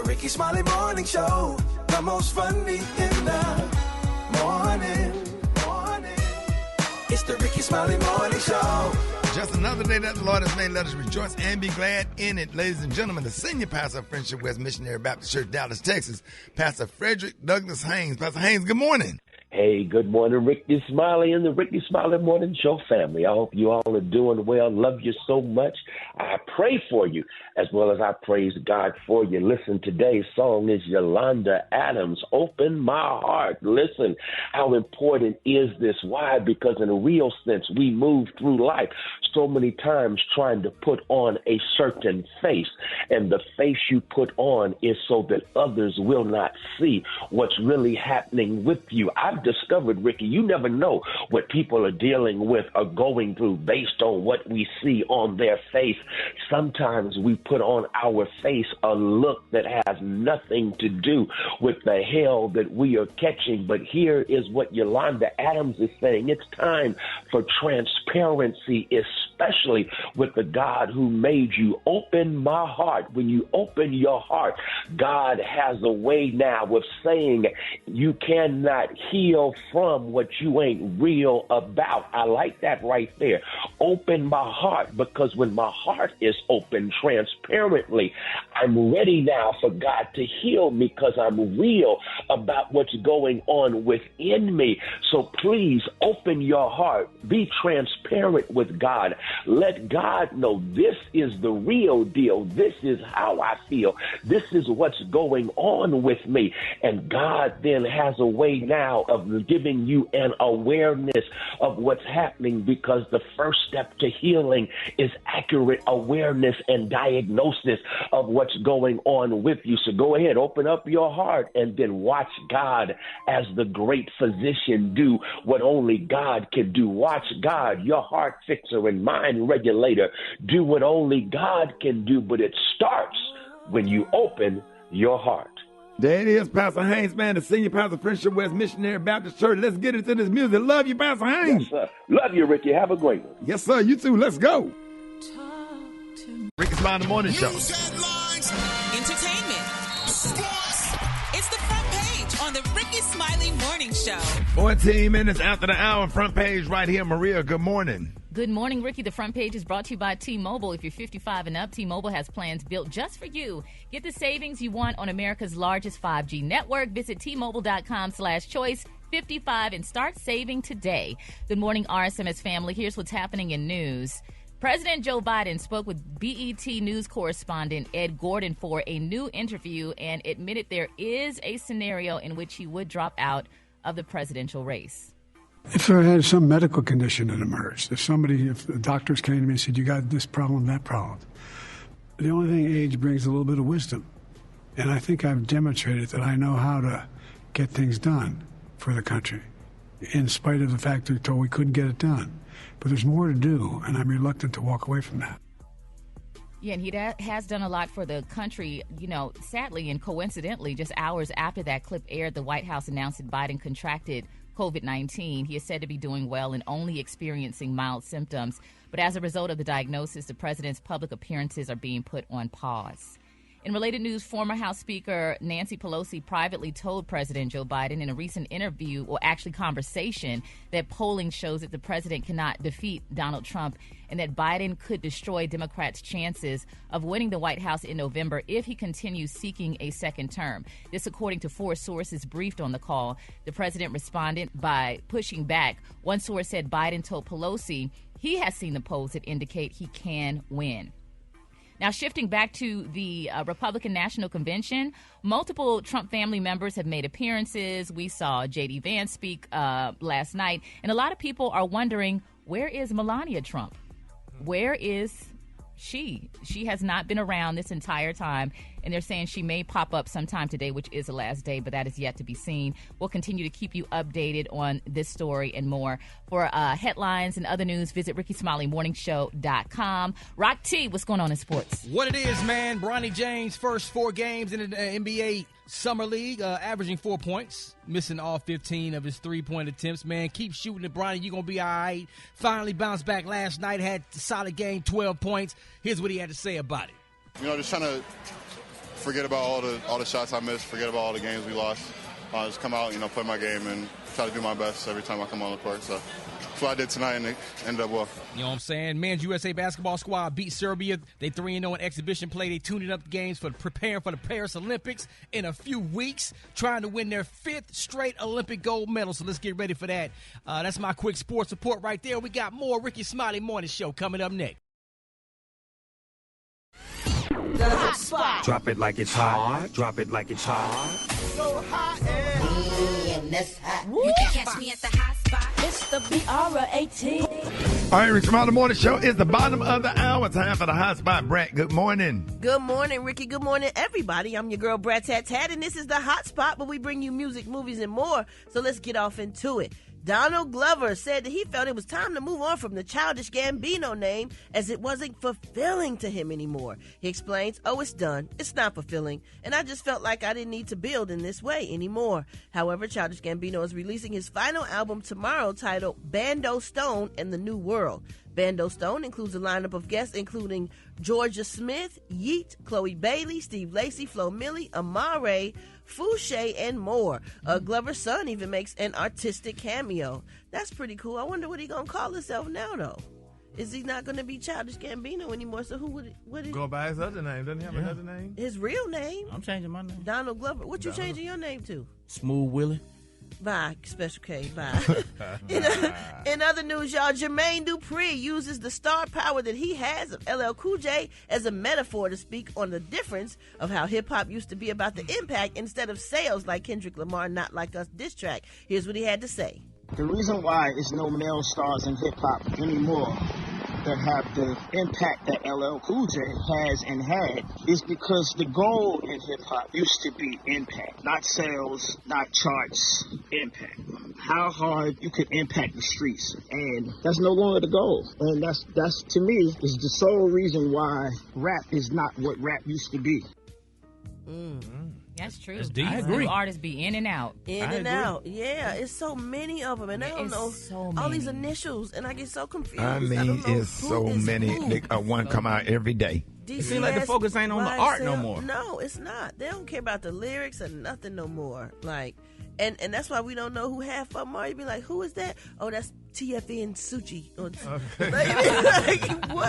Rickey Smiley Morning Show, the most funny in the morning. It's the Rickey Smiley Morning Show. Just another day that the Lord has made. Let us rejoice and be glad in it. Ladies and gentlemen, the senior pastor of Friendship West Missionary Baptist Church, Dallas, Texas, Pastor Frederick Douglass Haynes. Pastor Haynes, good morning. Hey, good morning, Rickey Smiley and the Rickey Smiley Morning Show family. I hope you all are doing well. Love you so much. I pray for you as well as I praise God for you. Listen, today's song is Yolanda Adams, Open My Heart. Listen, how important is this? Why? Because in a real sense, we move through life so many times trying to put on a certain face. And the face you put on is so that others will not see what's really happening with you. I've discovered, Ricky, you never know what people are dealing with or going through based on what we see on their face. Sometimes we put on our face a look that has nothing to do with the hell that we are catching. But here is what Yolanda Adams is saying. It's time for transparency, especially with the God who made you. Open my heart. When you open your heart, God has a way now of saying you cannot heal from what you ain't real about. I like that right there. Open my heart, because when my heart is open transparently, I'm ready now for God to heal me because I'm real about what's going on within me. So please open your heart. Be transparent with God. Let God know this is the real deal. This is how I feel. This is what's going on with me. And God then has a way now of giving you an awareness of what's happening, because the first step to healing is accurate awareness and diagnosis of what's going on with you. So go ahead, open up your heart, and then watch God as the great physician do what only God can do. Watch God, your heart fixer and mind regulator, do what only God can do, but it starts when you open your heart. There it is, Pastor Haynes, man, the senior pastor of Friendship West Missionary Baptist Church. Let's get into this music. Love you, Pastor Haynes. Yes, sir. Love you, Ricky. Have a great one. Yes, sir. You too. Let's go. Rickey Smiley Morning Show. Entertainment. Sports. It's the front page on the Rickey Smiley Morning Show. 14 minutes after the hour, front page right here. Maria, good morning. Good morning, Ricky. The front page is brought to you by T-Mobile. If you're 55 and up, T-Mobile has plans built just for you. Get the savings you want on America's largest 5G network. Visit T-Mobile.com/choice 55 and start saving today. Good morning, RSMS family. Here's what's happening in news. President Joe Biden spoke with BET News correspondent Ed Gordon for a new interview and admitted there is a scenario in which he would drop out of the presidential race. If I had some medical condition that emerged, if the doctors came to me and said, you got this problem, that problem, the only thing age brings a little bit of wisdom. And I think I've demonstrated that I know how to get things done for the country, in spite of the fact that we told we couldn't get it done. But there's more to do, and I'm reluctant to walk away from that. Yeah, and he has done a lot for the country. You know, sadly and coincidentally, just hours after that clip aired, the White House announced that Biden contracted COVID-19. He is said to be doing well and only experiencing mild symptoms. But as a result of the diagnosis, the president's public appearances are being put on pause. In related news, former House Speaker Nancy Pelosi privately told President Joe Biden in a recent interview, or actually conversation, that polling shows that the president cannot defeat Donald Trump and that Biden could destroy Democrats' chances of winning the White House in November if he continues seeking a second term. This, according to four sources briefed on the call. The president responded by pushing back. One source said Biden told Pelosi he has seen the polls that indicate he can win. Now, shifting back to the Republican National Convention, multiple Trump family members have made appearances. We saw J.D. Vance speak last night, and a lot of people are wondering, where is Melania Trump? Where is she? She has not been around this entire time, and they're saying she may pop up sometime today, which is the last day, but that is yet to be seen. We'll continue to keep you updated on this story and more. For headlines and other news, visit RickeySmileyMorningShow.com. Rock T, what's going on in sports? What it is, man, Bronny James' first 4 games in the NBA Summer League, averaging 4 points, missing all 15 of his three-point attempts. Man, keep shooting it, Bronny. You're going to be all right. Finally bounced back last night, had a solid game, 12 points. Here's what he had to say about it. You know, just trying to forget about all the shots I missed, forget about all the games we lost. Just come out, play my game and try to do my best every time I come on the court. So that's what I did tonight, and it ended up well. You know what I'm saying? Men's USA basketball squad beat Serbia. They 3-0 in exhibition play. They tuned up the games for preparing for the Paris Olympics in a few weeks, trying to win their 5th straight Olympic gold medal. So let's get ready for that. That's my quick sports report right there. We got more Rickey Smiley Morning Show coming up next. The hot spot. Drop it like it's hot. Drop it like it's hot. So hot and that's hot. You can catch me at the hot spot. It's the BR18. All right, Rickey Smiley Morning Show is the bottom of the hour. Time for the hot spot. Brett, good morning. Good morning, Ricky. Good morning, everybody. I'm your girl, Brett Tat Tat, and this is the hot spot, but we bring you music, movies, and more. So let's get off into it. Donald Glover said that he felt it was time to move on from the Childish Gambino name as it wasn't fulfilling to him anymore. He explains, it's done. It's not fulfilling. And I just felt like I didn't need to build in this way anymore. However, Childish Gambino is releasing his final album tomorrow titled Bando Stone and the New World. Bando Stone includes a lineup of guests including Georgia Smith, Yeat, Chloe Bailey, Steve Lacy, Flo Milli, Amare, Fouché, and more. Glover's son even makes an artistic cameo. That's pretty cool. I wonder what he gonna call himself now, though. Is he not gonna be Childish Gambino anymore? So who would go by his other name? Doesn't he have another name? His real name? I'm changing my name. Donald Glover. What you changing your name to? Smooth Willie. Bye, Special K. Bye. In other news, y'all, Jermaine Dupri uses the star power that he has of LL Cool J as a metaphor to speak on the difference of how hip-hop used to be about the impact instead of sales like Kendrick Lamar, Not Like Us diss track. Here's what he had to say. The reason why there's no male stars in hip-hop anymore that have the impact that LL Cool J has and had is because the goal in hip-hop used to be impact, not sales, not charts, impact. How hard you could impact the streets, and that's no longer the goal. And that's to me is the sole reason why rap is not what rap used to be. That's true. That's deep. I agree. New artists be in and out. Out. Yeah, it's so many of them, and I don't know all these initials, and I get so confused. I mean, it's so many. One come out every day. It seems like the focus ain't on the art no more. No, it's not. They don't care about the lyrics or nothing no more. And that's why we don't know who half of them are. You be like, who is that? Oh, that's TFN Suchi. What?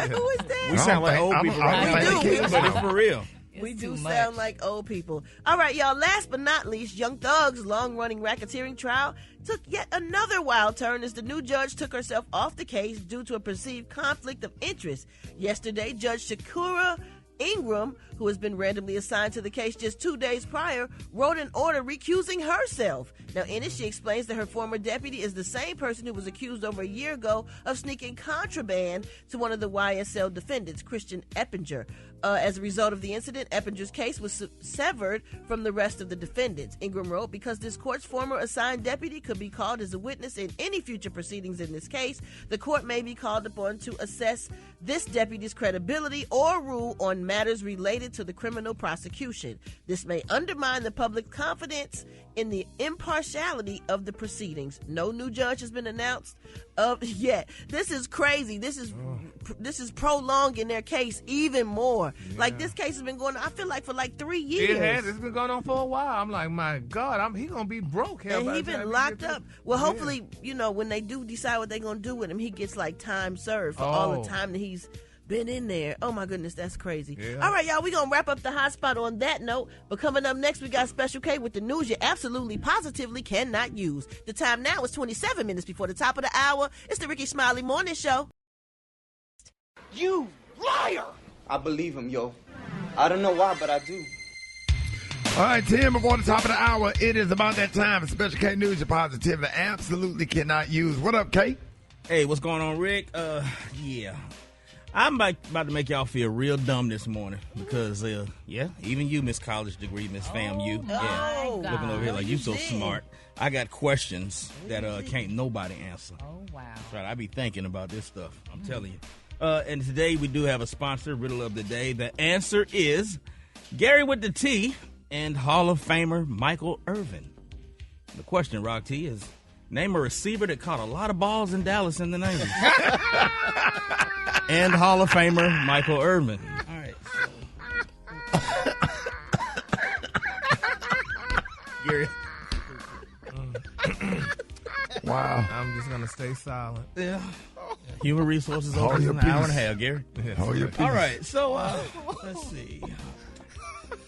Who is that? We sound like old people right now, but it's for real. We do sound like old people. All right, y'all. Last but not least, Young Thug's long-running racketeering trial took yet another wild turn as the new judge took herself off the case due to a perceived conflict of interest. Yesterday, Judge Shakura Ingram, who has been randomly assigned to the case just 2 days prior, wrote an order recusing herself. Now, in it, she explains that her former deputy is the same person who was accused over a year ago of sneaking contraband to one of the YSL defendants, Christian Eppinger. As a result of the incident, Eppinger's case was severed from the rest of the defendants. Ingram wrote, because this court's former assigned deputy could be called as a witness in any future proceedings in this case, the court may be called upon to assess this deputy's credibility or rule on matters related to the criminal prosecution. This may undermine the public's confidence in the impartiality of the proceedings. No new judge has been announced yet. This is crazy. This is prolonging their case even more. Yeah. Like, this case has been going on, I feel like, for like 3 years. It has. It's been going on for a while. I'm like, my God, he's going to be broke. And he's been locked up. Well, hopefully, when they do decide what they're going to do with him, he gets like time served for all the time that he's been in there. Oh my goodness, that's crazy. Yeah. All right, y'all, we're gonna wrap up the hot spot on that note, but coming up next, we got Special K with the news you absolutely positively cannot use. The time now is 27 minutes before the top of the hour. It's the Rickey Smiley Morning Show. You liar! I believe him, yo. I don't know why, but I do. All right, Tim, before the top of the hour, it is about that time for Special K news you positively absolutely cannot use. What up, K? Hey, what's going on, Rick? Yeah. I'm about to make y'all feel real dumb this morning because, even you, Miss College Degree, Miss FAMU, looking over here like you so smart. I got questions that can't nobody answer. Oh, wow. That's right, I be thinking about this stuff. I'm telling you. And today we do have a sponsor, Riddle of the Day. The answer is Gary with the T and Hall of Famer Michael Irvin. The question, Rock T, is name a receiver that caught a lot of balls in Dallas in the 90s. And Hall of Famer Michael Irvin. All right. Wow. I'm just going to stay silent. Yeah. Human resources Hold over your an hour and a peace. half, Gary. Hold your peace. All right, so let's see.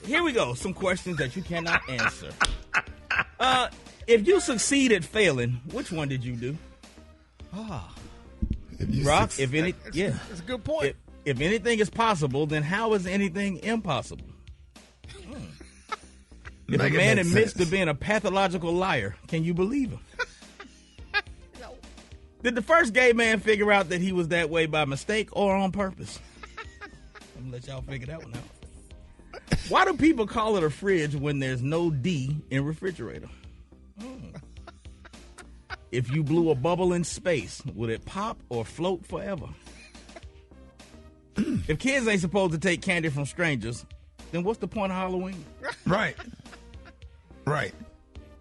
Here we go. Some questions that you cannot answer. If you succeed at failing, which one did you do? Rock, that's a good point. If anything is possible, then how is anything impossible? If a man admits to being a pathological liar, can you believe him? No. Did the first gay man figure out that he was that way by mistake or on purpose? I'm gonna let y'all figure that one out. Why do people call it a fridge when there's no D in refrigerator? If you blew a bubble in space, would it pop or float forever? If kids ain't supposed to take candy from strangers, then what's the point of Halloween? Right. Right.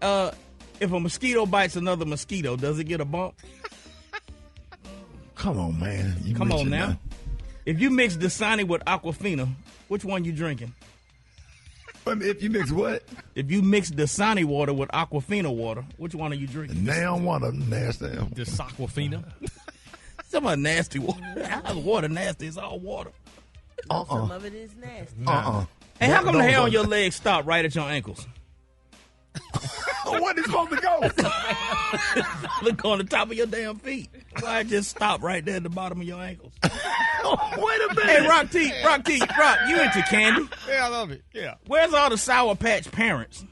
If a mosquito bites another mosquito, does it get a bump? Come on, man. Come on now. If you mix Dasani with Aquafina, which one you drinking? If you mix what? If you mix Dasani water with Aquafina water, which one are you drinking? Now one of them nasty. This Aquafina. Some of nasty water. How's water nasty? It's all water. Some of it is nasty. Hey, how come the hair on your legs stop right at your ankles? What is supposed to go? Look on the top of your damn feet. Why it just stop right there at the bottom of your ankles? Wait a minute. Hey, Rock, you into candy? Yeah, I love it. Yeah. Where's all the Sour Patch parents?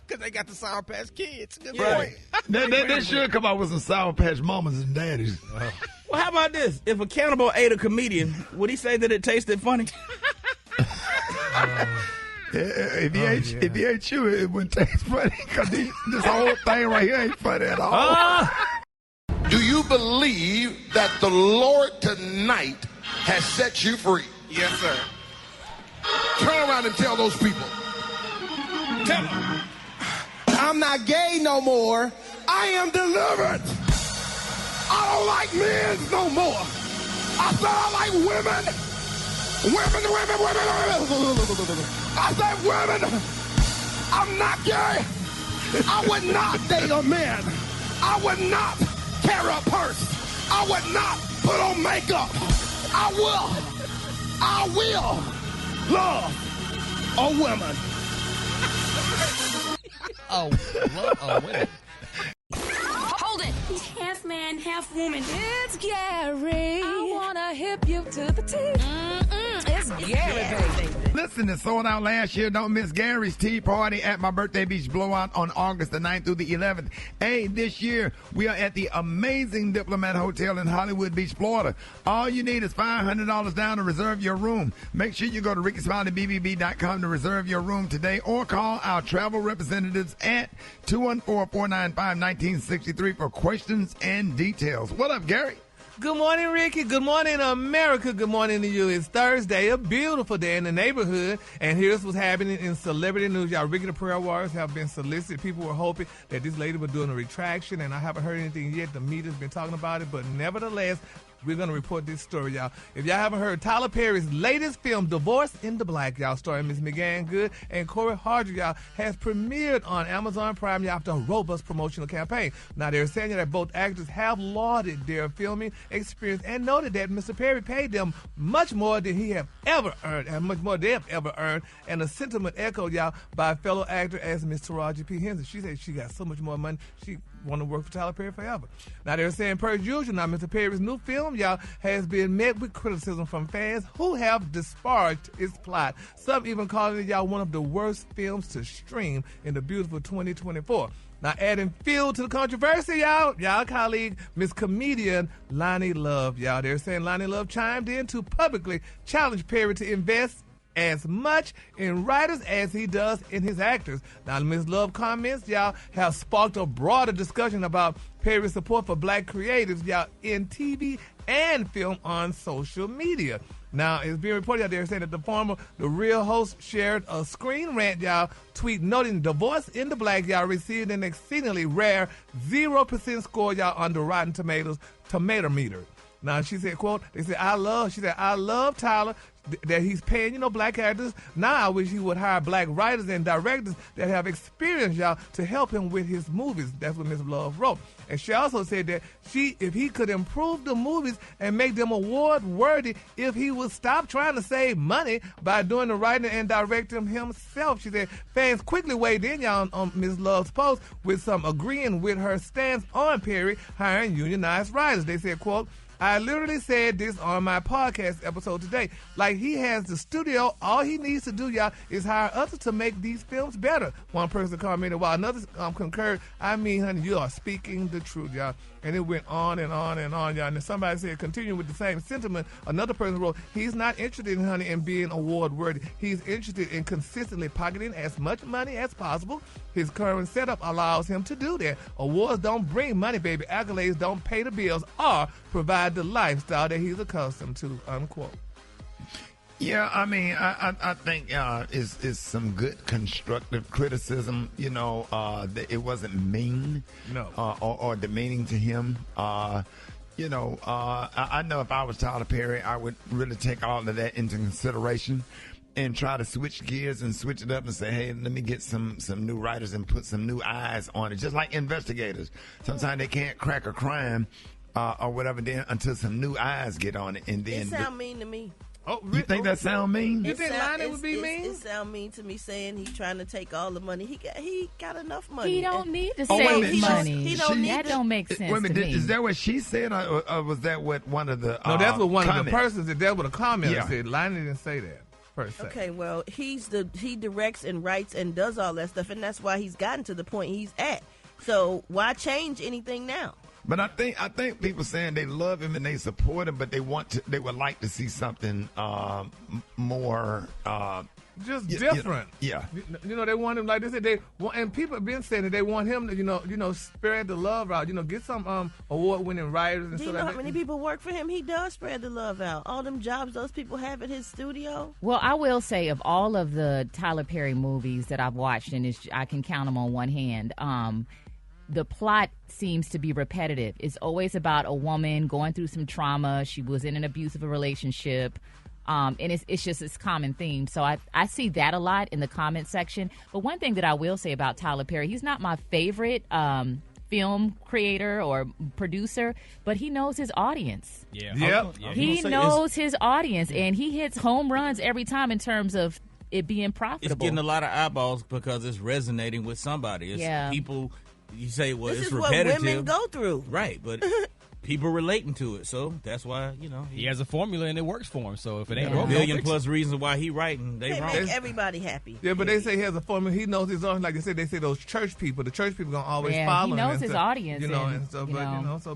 Because they got the Sour Patch Kids. Good Right. They should come out with some Sour Patch mamas and daddies. Well, how about this? If a cannibal ate a comedian, would he say that it tasted funny? If he ate you, it wouldn't taste funny because this whole thing right here ain't funny at all. Do you believe that the Lord tonight has set you free? Yes, sir. Turn around and tell those people. Tell them. I'm not gay no more. I am delivered. I don't like men no more. I said I like women. Women. I said women. I'm not gay. I would not date a man. I would not carry a purse. I would not put on makeup. I will love a woman. Oh, women. Hold it. Half man, half woman. It's Gary. I wanna hip you to the teeth. It's Gary, baby. Listen, it sold out last year. Don't miss Gary's Tea Party at my birthday beach blowout on August the 9th through the 11th. Hey, this year we are at the amazing Diplomat Hotel in Hollywood Beach, Florida. All you need is $500 down to reserve your room. Make sure you go to RickySmileyBBB.com to reserve your room today or call our travel representatives at 214-495-1963 for questions and details. What up, Gary? Good morning, Ricky. Good morning, America. Good morning to you. It's Thursday, a beautiful day in the neighborhood. And here's what's happening in celebrity news. Y'all, Ricky the Prayer Warriors have been solicited. People were hoping that this lady was doing a retraction, and I haven't heard anything yet. The media's been talking about it, but nevertheless, we're going to report this story, y'all. If y'all haven't heard, Tyler Perry's latest film, Divorce in the Black, y'all, starring Miss Megan Good and Corey Hardrick, y'all, has premiered on Amazon Prime, y'all, after a robust promotional campaign. Now, they're saying that both actors have lauded their filming experience and noted that Mr. Perry paid them much more than he have ever earned, and much more they have ever earned, and a sentiment echoed, y'all, by fellow actor as Miss Taraji P. Henson. She said she got so much more money, she want to work for Tyler Perry forever. Now, they're saying, per usual, now Mr. Perry's new film, y'all, has been met with criticism from fans who have disparaged its plot. Some even calling it, y'all, one of the worst films to stream in the beautiful 2024. Now, adding fuel to the controversy, y'all colleague, Miss Comedian Lonnie Love, y'all. They're saying Lonnie Love chimed in to publicly challenge Perry to invest as much in writers as he does in his actors. Now, Ms. Love comments, y'all, have sparked a broader discussion about Perry's support for black creatives, y'all, in TV and film on social media. Now, it's being reported out there saying that the Real host shared a screen rant, y'all, tweet noting Divorce in the Black, y'all, received an exceedingly rare 0% score, y'all, on the Rotten Tomatoes tomato meter. Now, she said, quote, she said, I love Tyler, that he's paying, black actors. Now I wish he would hire black writers and directors that have experience, y'all, to help him with his movies. That's what Ms. Love wrote. And she also said that if he could improve the movies and make them award-worthy, if he would stop trying to save money by doing the writing and directing himself. She said fans quickly weighed in, y'all, on Ms. Love's post, with some agreeing with her stance on Perry hiring unionized writers. They said, quote, I literally said this on my podcast episode today. Like, he has the studio. All he needs to do, y'all, is hire others to make these films better. One person commented, while another concurred, I mean, honey, you are speaking the truth, y'all. And it went on and on and on, y'all. And then somebody said, continue with the same sentiment. Another person wrote, he's not interested, honey, in being award-worthy. He's interested in consistently pocketing as much money as possible. His current setup allows him to do that. Awards don't bring money, baby. Accolades don't pay the bills or provide the lifestyle that he's accustomed to, unquote. Yeah, I mean, I think it's some good constructive criticism. It wasn't mean, or demeaning to him. I know if I was Tyler Perry, I would really take all of that into consideration and try to switch gears and switch it up and say, hey, let me get some new writers and put some new eyes on it. Just like investigators, sometimes they can't crack a crime or whatever until some new eyes get on it, and then it sound mean to me. Oh, you think that sound mean? You think Lonnie would be mean? It sound mean to me, saying he's trying to take all the money. He got enough money. He don't need to save money. He don't need that don't make sense wait a minute, to me. Is that what she said, or was that what one of the No, that's what one comments? of the persons said. That's what a commenter said. Lonnie didn't say that. Okay, well, he directs and writes and does all that stuff, and that's why he's gotten to the point he's at. So why change anything now? But I think people saying they love him and they support him, but they would like to see something more just different. Yeah. They want him, like they said, and people have been saying that they want him to, spread the love out, get some award-winning writers and Do you know how many people work for him? He does spread the love out. All them jobs those people have at his studio. Well, I will say, of all of the Tyler Perry movies that I've watched, and I can count them on one hand, the plot seems to be repetitive. It's always about a woman going through some trauma. She was in an abusive relationship. And it's just this common theme. So I see that a lot in the comment section. But one thing that I will say about Tyler Perry, he's not my favorite film creator or producer, but he knows his audience. Yeah. Yep. He knows his audience, and he hits home runs every time in terms of it being profitable. It's getting a lot of eyeballs because it's resonating with somebody. It's people... You say, well, this it's is repetitive. What women go through. Right, but people relating to it, so that's why, he has a formula and it works for him. So if it ain't broke, million plus reasons why he writing, they wrong. Make everybody happy. Yeah, but they say he has a formula. He knows his audience. Like they say those church people. The church people gonna always follow him. He knows his audience.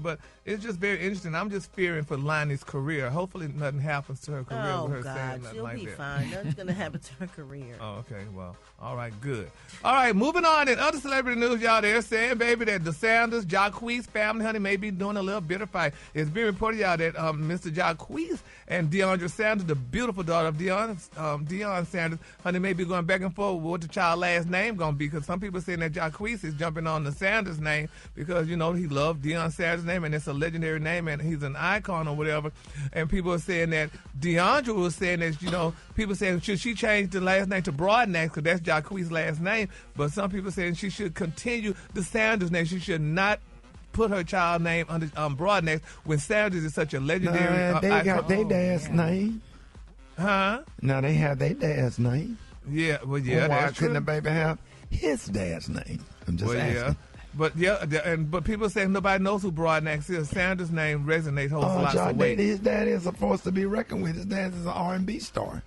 But it's just very interesting. I'm just fearing for Lonnie's career. Hopefully nothing happens to her career with her saying nothing like that. She'll be fine. Nothing's gonna happen to her career. Oh, okay. Well, all right, good. All right, moving on. In other celebrity news, y'all, they're saying, baby, that the Sanders, Jacquees family, honey, may be doing a little bitter fight. It's being reported, y'all, that Mr. Jacquees and Deandra Sanders, the beautiful daughter of Deion Sanders, honey, may be going back and forth with what the child's last name going to be, because some people saying that Jacquees is jumping on the Sanders name because, he loved Deion Sanders' name, and it's a legendary name, and he's an icon or whatever. And people are saying that Deandra was saying that, people saying, should she change the last name to Broadnax, because that's Jacquees' last name, but some people saying she should continue the Sanders name. She should not put her child name under Broadnax when Sanders is such a legendary they got their dad's name. Huh? Now they have their dad's name. Yeah, well, yeah, why that's couldn't true. the baby have his dad's name? I'm just asking. Yeah. But people say nobody knows who Broadnax is. Sanders' name resonates, holds lots of weight. His dad is supposed to be reckoned with. His dad is an R&B star.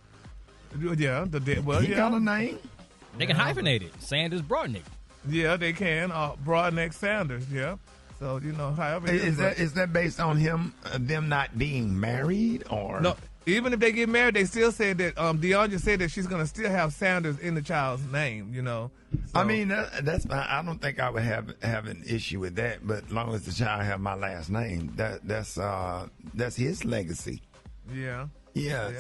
Yeah, he got a name. They can hyphenate it. Sanders Broadnick. Yeah, they can. Broadneck Sanders. Yeah. So however. Is that based on them not being married, or no? Even if they get married, they still said that Deandra said that she's going to still have Sanders in the child's name. So. I mean, that's fine. I don't think I would have an issue with that. But as long as the child have my last name, that's his legacy. Yeah. Yeah.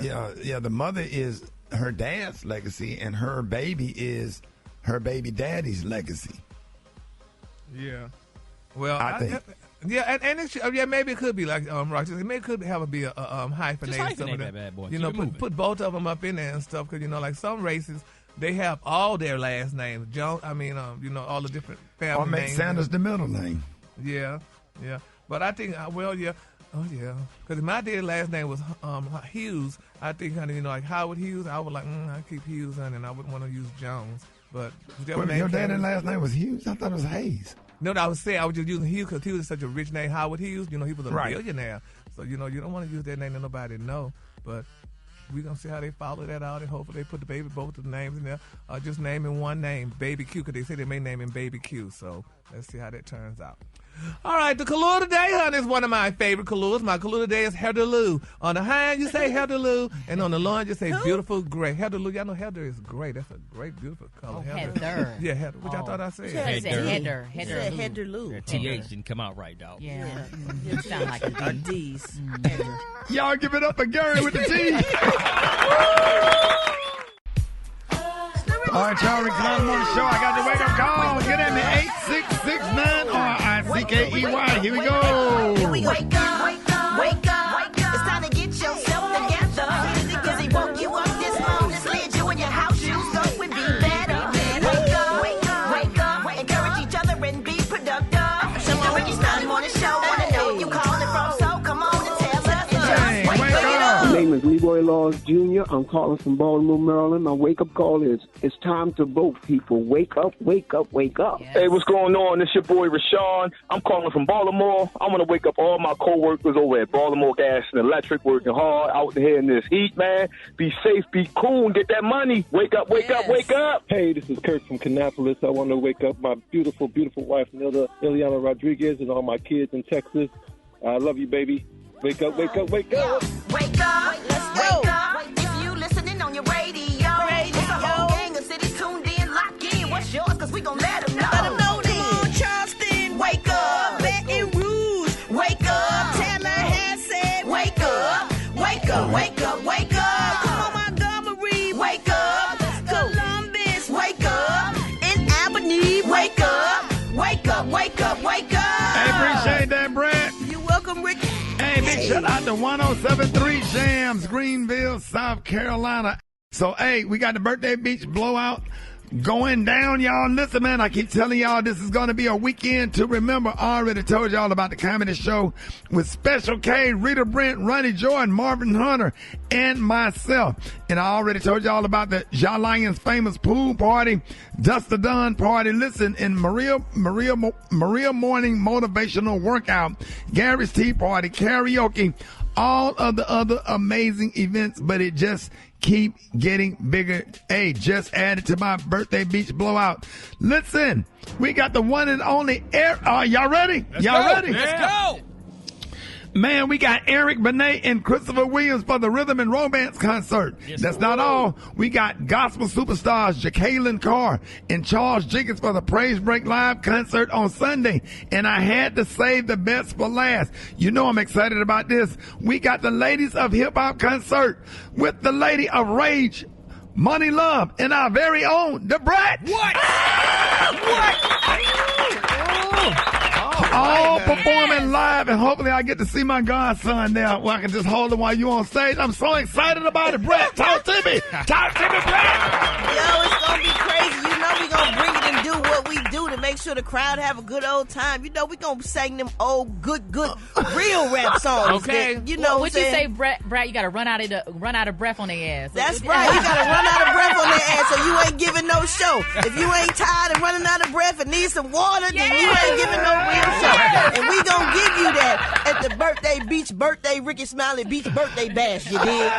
The mother is her dad's legacy, and her baby is her baby daddy's legacy. Yeah. Well, I think. Yeah, and maybe it could be like Rochester. Maybe it could have a hyphenated. Just hyphenate that bad boy. Put both of them up in there and stuff, because like some races, they have all their last names. Jones. I mean, all the different family or make names. Sanders the middle name. Yeah. But I think, because my dad's last name was Hughes. I think, like Howard Hughes. I would I keep Hughes on, and I wouldn't want to use Jones. But your dad's last name was Hughes? I thought it was Hayes. No, I was saying I was just using Hughes because he was such a rich name, Howard Hughes. He was a billionaire. So, you don't want to use that name that nobody know. But we're going to see how they follow that out, and hopefully they put both of the names in there. Just naming one name, Baby Q, because they say they may name him Baby Q. So let's see how that turns out. All right, the color today, honey, is one of my favorite colors. My color today is Heather Lou. On the high end, you say Heather Lou, and on the low end, you say beautiful gray. Heather Lou, y'all know Heather is gray. That's a great, beautiful color. Heather. Yeah, Heather. Which I thought I said. Heather. Heather Lou. That TH didn't come out right, dog. Yeah. It sound like a D's. Y'all give it up for Gary with the T. All right, y'all, Rickey Smiley Morning Show. I got the wake-up call. Get at me, 8669 RICKEY. Here we go. Wake up. It's time to get yourself together. Because he woke you up this morning, slid you in your house shoes, so it would be better. Wake up. Encourage each other and be productive. So the Rickey Smiley Morning Show. Wanna know where you calling from, so come on and tell us. And just wake up. My name is Leroy Laws Jr. I'm calling from Baltimore, Maryland. My wake-up call is, it's time to vote, people. Wake up, wake up, wake up. Yes. Hey, what's going on? It's your boy, Rashawn. I'm calling from Baltimore. I want to wake up all my co-workers over at Baltimore Gas and Electric, working hard out here in this heat, man. Be safe, be cool, and get that money. Wake up, wake up, wake up. Hey, this is Kurt from Kannapolis. I want to wake up my beautiful, beautiful wife, Nilda Ileana Rodriguez, and all my kids in Texas. I love you, baby. Wake up, wake up, wake up. Wake up, let's go. Wake up. If you listening on your radio. It's a whole gang of cities tuned in, lock in. What's yours? Because we gon' let them know. Let them know then. Come on, Charleston, wake up. Baton Rouge, wake up. Tallahassee said, wake up. Wake up, wake up, wake up. Come on, Montgomery, wake up. Columbus, wake up. In Albany, wake up. Wake up, wake up, wake up. Hey, appreciate that, Brett. You're welcome, Ricky. Hey, big shout out to 107.3 Jams, Greenville, South Carolina. So, hey, we got the Birthday Beach blowout going down, y'all. Listen, man, I keep telling y'all this is going to be a weekend to remember. I already told y'all about the comedy show with Special K, Rita Brent, Ronnie Jordan, Marvin Hunter, and myself. And I already told y'all about the Ja Lions famous pool party, Dust the Dawn party. Listen, in Maria Morning motivational workout, Gary's Tea Party, karaoke, all of the other amazing events, but it just keep getting bigger. Hey, just added to my Birthday Beach blowout. Listen, we got the one and only y'all ready? Ready? Let's go. Man, we got Eric Benet and Christopher Williams for the Rhythm and Romance concert. Yes, That's not all. We got gospel superstars Jacqueline Carr and Charles Jenkins for the Praise Break Live concert on Sunday. And I had to save the best for last. You know I'm excited about this. We got the Ladies of Hip Hop concert with the Lady of Rage, Money Love, and our very own, the Brat. What? All performing live, and hopefully I get to see my godson there where I can just hold him while you on stage. I'm so excited about it, Brett. Talk to me. Talk to me, Brett. Yo, it's going to be crazy. You know we going to bring it and do what we do to make sure the crowd have a good old time. You know we going to sing them old, good, real rap songs. Okay. That, you know what you say, Brett, you got to run out of breath on their ass. That's right. You got to run out of breath on their ass, so you ain't giving no show. If you ain't tired of running out of breath and need some water, then you ain't giving no real show. And we gonna give you that at the birthday Rickey Smiley Beach birthday bash, you dig?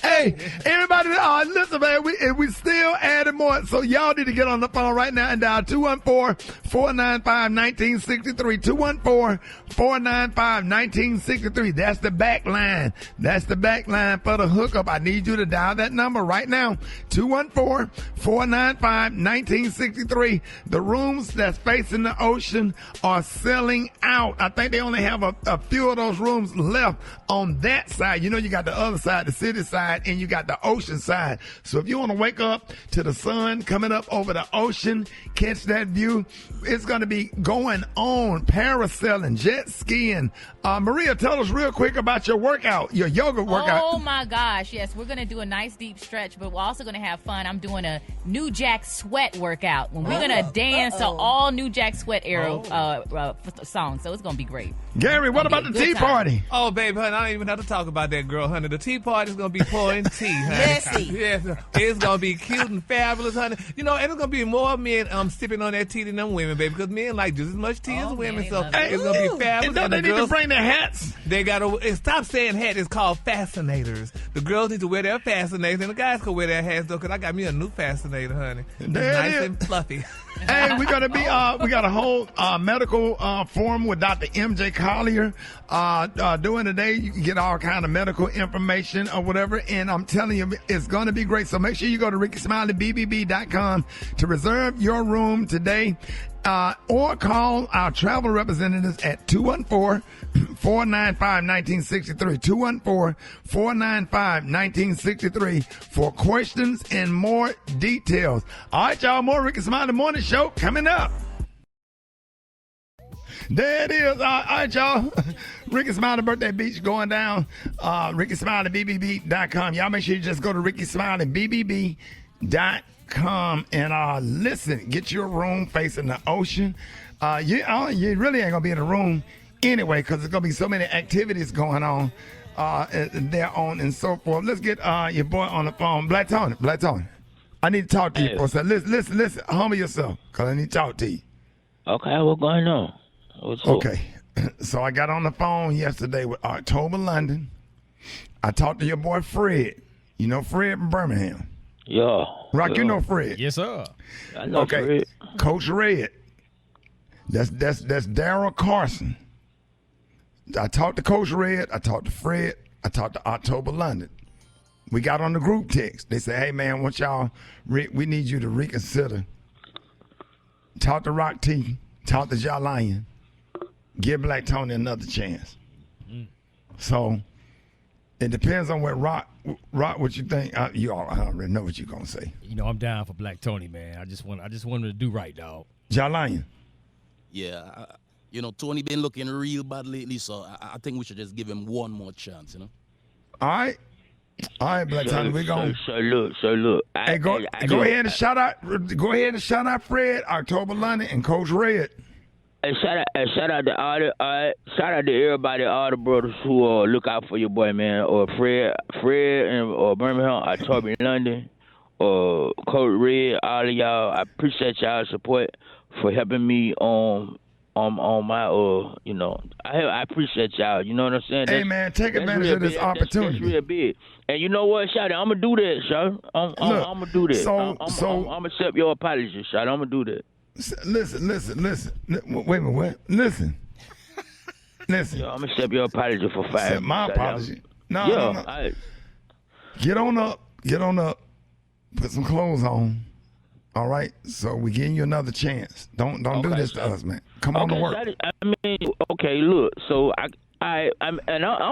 Hey, everybody, listen, man, we still adding more, so y'all need to get on the phone right now and dial 214-495-1963, 214-495-1963. That's the back line. That's the back line for the hookup. I need you to dial that number right now, 214-495-1963. The rooms that's facing the ocean are selling out. I think they only have a few of those rooms left on that side. You know, you got the other side, the city side, and you got the ocean side. So if you want to wake up to the sun sun coming up over the ocean. Catch that view. It's going to be going on, parasailing, jet skiing. Maria, tell us real quick about your workout, your yoga workout. Oh, my gosh. Yes, we're going to do a nice deep stretch, but we're also going to have fun. I'm doing a New Jack Sweat workout. When we're going to dance to all New Jack Sweat era songs, so it's going to be great. Gary, what about the tea party? Oh, baby, honey, I don't even have to talk about that girl, honey. The tea party is going to be pouring tea, honey. Messy. Yes, it's going to be cute and fabulous, honey. You know, and it's going to be more men sipping on that tea than them women, baby, because men like just as much tea as women, so it's going to be fabulous. And don't they need to bring their hats? They got to, stop saying hat, it's called fascinators. The girls need to wear their fascinators, and the guys can wear their hats, though, because I got me a new fascinator, honey. It's nice and fluffy. Hey, we got a whole medical forum with Dr. MJ Collier doing today. You can get all kind of medical information or whatever, and I'm telling you, it's going to be great. So make sure you go to RickySmileyBBB.com to reserve your room today, or call our travel representatives at 214-495-1963, 214-495-1963 for questions and more details. All right, y'all, more Rickey Smiley Morning Show coming up. There it is. All right, y'all. Rickey Smiley Birthday Beach going down. RickySmileyBBB.com. Y'all make sure you just go to RickySmileyBBB.com and listen, get your room facing the ocean. You really ain't going to be in the room anyway because there's going to be so many activities going on there on and so forth. Let's get your boy on the phone. Black Tony. I need to talk to you for a second. Listen. Humble yourself because I need to talk to you. Okay, what's going on? Okay, so I got on the phone yesterday with October London. I talked to your boy Fred. You know Fred from Birmingham. Yeah. Rock, yeah. you know Fred. Yes, sir. I know Fred. Coach Red. That's Daryl Carson. I talked to Coach Red. I talked to Fred. I talked to October London. We got on the group text. They said, "Hey man, we need you to reconsider. Talk to Rock T. Talk to Ja Lion. Give Black Tony another chance." So it depends on what Rock, what you think. I already know what you're gonna say. You know, I'm down for Black Tony, man. I just want him to do right, dog. Ja Lion. Yeah, Tony been looking real bad lately, so I think we should just give him one more chance, you know. All right, Black Tony, we're going. So look. Hey, go ahead and shout out. Go ahead and shout out Fred, October London, and Coach Red. Hey, shout out to everybody, all the brothers who look out for your boy, man. Or Fred and Birmingham, October London, or Coach Red, all of y'all. I appreciate y'all's support for helping me on my I appreciate y'all. You know what I'm saying? Hey man, take advantage of this opportunity. That's real big. And you know what, Shotty? I'm gonna do that, Shotty. I'm gonna do that. I'm gonna accept your apology, Shotty. I'm gonna do that. Listen. Wait a minute, what? Listen. Yo, I'm gonna accept your apology for 5 minutes. My apology. No. Get on up. Put some clothes on. All right, so we're giving you another chance. Don't do this to us, man. Come on to work. Okay, look. So I'm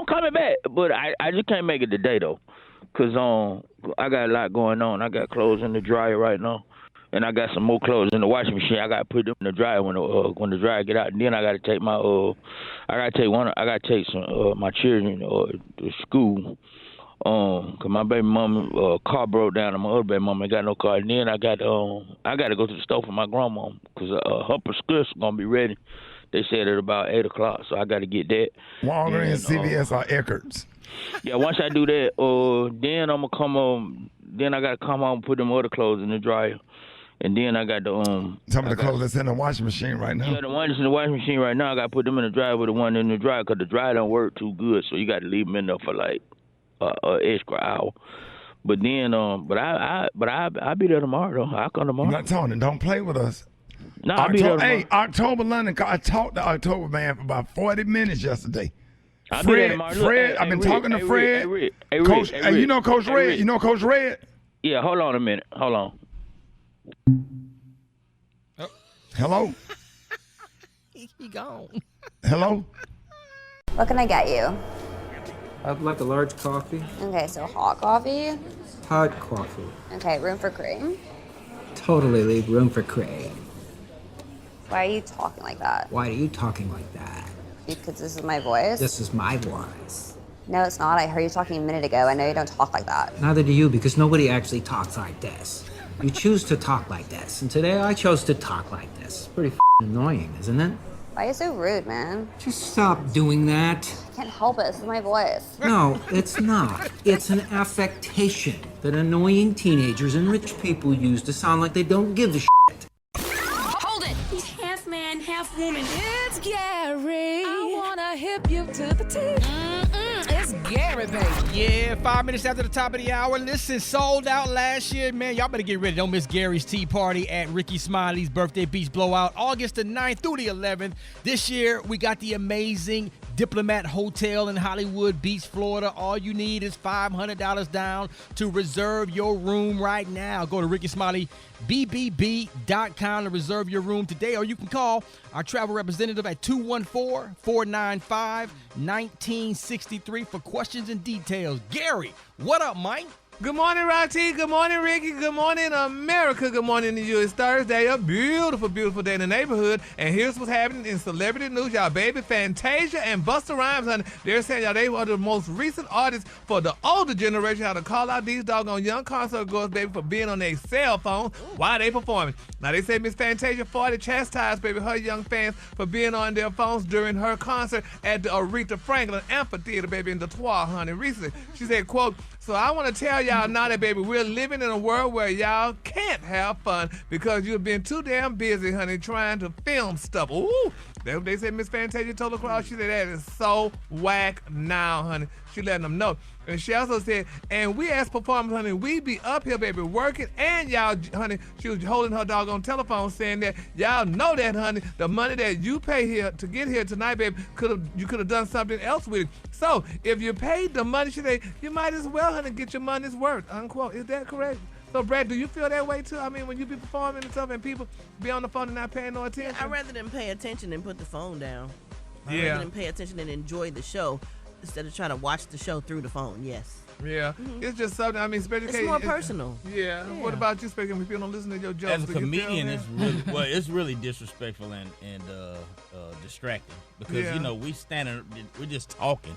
coming back, but I just can't make it today though, cause I got a lot going on. I got clothes in the dryer right now, and I got some more clothes in the washing machine. I got to put them in the dryer when the dryer get out. And then I got to take my my children to school. Cause my baby mama car broke down, and my other baby mama ain't got no car. And then I got to go to the store for my grandma, cause her prescription gonna be ready. They said at about 8:00, so I got to get that. Walgreens, CVS, or Eckerd's. Yeah, once I do that, then I'm gonna come home. Then I gotta come home and put them other clothes in the dryer, and then I got the some of the clothes that's in the washing machine right now. Yeah, the one that's in the washing machine right now, I gotta put them in the dryer with the one in the dryer, cause the dryer don't work too good, so you got to leave them in there for like extra hour. But then, I'll be there tomorrow though. I'll come tomorrow. Not Tony, don't play with us. No, I'll be there tomorrow. Hey, October London, I talked to October man for about 40 minutes yesterday. I'll be there tomorrow. Fred, I've been talking to Fred. Coach, you know Coach Red? You know Coach Red? Yeah, hold on a minute. Hold on. Oh. Hello? He gone. Hello? What can I get you? I'd like a large coffee. Okay, so hot coffee? Hot coffee. Okay, room for cream? totally leave room for Craig. Why are you talking like that? Why are you talking like that? Because this is my voice? This is my voice. No, it's not. I heard you talking a minute ago. I know you don't talk like that. Neither do you, because nobody actually talks like this. You choose to talk like this, and today I chose to talk like this. Pretty annoying, isn't it? Why are you so rude, man? Just stop doing that. I can't help it. This is my voice. No, it's not. It's an affectation that annoying teenagers and rich people use to sound like they don't give a shit. Hold it! He's half man, half woman. It's Gary. I wanna hip you to the teeth. It's Gary, baby. Yeah, 5 minutes after the top of the hour. Listen, sold out last year, man. Y'all better get ready. Don't miss Gary's tea party at Rickey Smiley's birthday beach blowout, August the 9th through the 11th. This year, we got the amazing Diplomat Hotel in Hollywood Beach, Florida. All you need is $500 down to reserve your room right now. Go to RickySmileyBBB.com to reserve your room today, or you can call our travel representative at 214-495-1963 for questions and details. Gary, what up, Mike? Good morning, Rocky. Good morning, Ricky. Good morning, America. Good morning to you. It's Thursday, a beautiful, beautiful day in the neighborhood. And here's what's happening in celebrity news. Y'all, baby, Fantasia and Busta Rhymes, honey, they're saying y'all they were the most recent artists for the older generation how to call out these doggone young concert goers, baby, for being on their cell phone while they performing. Now, they say Miss Fantasia 40 chastised, baby, her young fans for being on their phones during her concert at the Aretha Franklin Amphitheater, baby, in Detroit, honey, recently. She said, quote, "So I want to tell y'all now that, baby, we're living in a world where y'all can't have fun because you've been too damn busy, honey, trying to film stuff." Ooh, that's what they said. Miss Fantasia told the crowd. She said that is so whack now, honey. She letting them know. And she also said, and we as performers, honey, we be up here, baby, working, and y'all, honey, she was holding her doggone telephone saying that y'all know that, honey, the money that you pay here to get here tonight, baby, you could have done something else with it. So if you paid the money, she said, you might as well, honey, get your money's worth, unquote. Is that correct? So, Brad, do you feel that way, too? I mean, when you be performing and stuff and people be on the phone and not paying no attention? I'd rather than pay attention than put the phone down. I'd Yeah. rather than pay attention and enjoy the show instead of trying to watch the show through the phone, yes. Yeah, it's just something. I mean, especially It's more personal. Yeah. What about you, speaking? If people don't listen to your jokes, As a do you feel comedian, that? it's really it's really disrespectful and distracting because Yeah. you know we're just talking,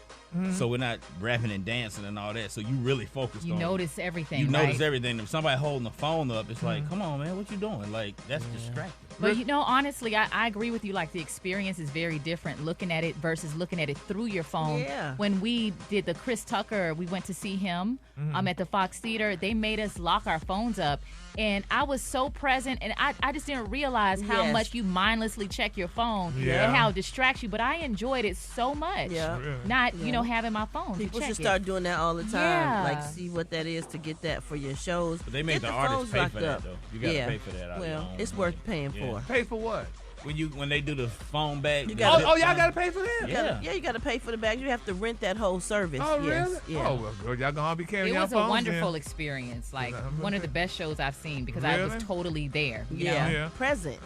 so we're not rapping and dancing and all that. So you really focus. You on notice everything. You right? notice everything. If somebody holding the phone up, it's like, come on, man, what you doing? Like that's distracting. But you know, honestly, I agree with you. Like the experience is very different looking at it versus looking at it through your phone. Yeah. When we did the Chris Tucker, we went to see him at the Fox Theater. They made us lock our phones up. And I was so present, and I just didn't realize how Yes. much you mindlessly check your phone Yeah. and how it distracts you. But I enjoyed it so much. Yeah. Not, you know, having my phone. People to check should start it. doing that all the time. Yeah. Like, see what that is to get that for your shows. But they make Get the artists phones pay locked for that, up. though. You gotta Yeah. pay for that out of your Well, own it's money. worth paying Yeah. for. Pay for what? When they do the phone back. You the gotta- zip Oh, y'all line. got to pay for that? Yeah, you got to pay for the bags. You have to rent that whole service. Oh, yes. really? Yeah. Oh, well, girl, y'all going to be carrying It your was phones a wonderful then. experience. Like I'm one of the okay. best shows I've seen because I was Really? totally there. You Yeah. know? Yeah. Present.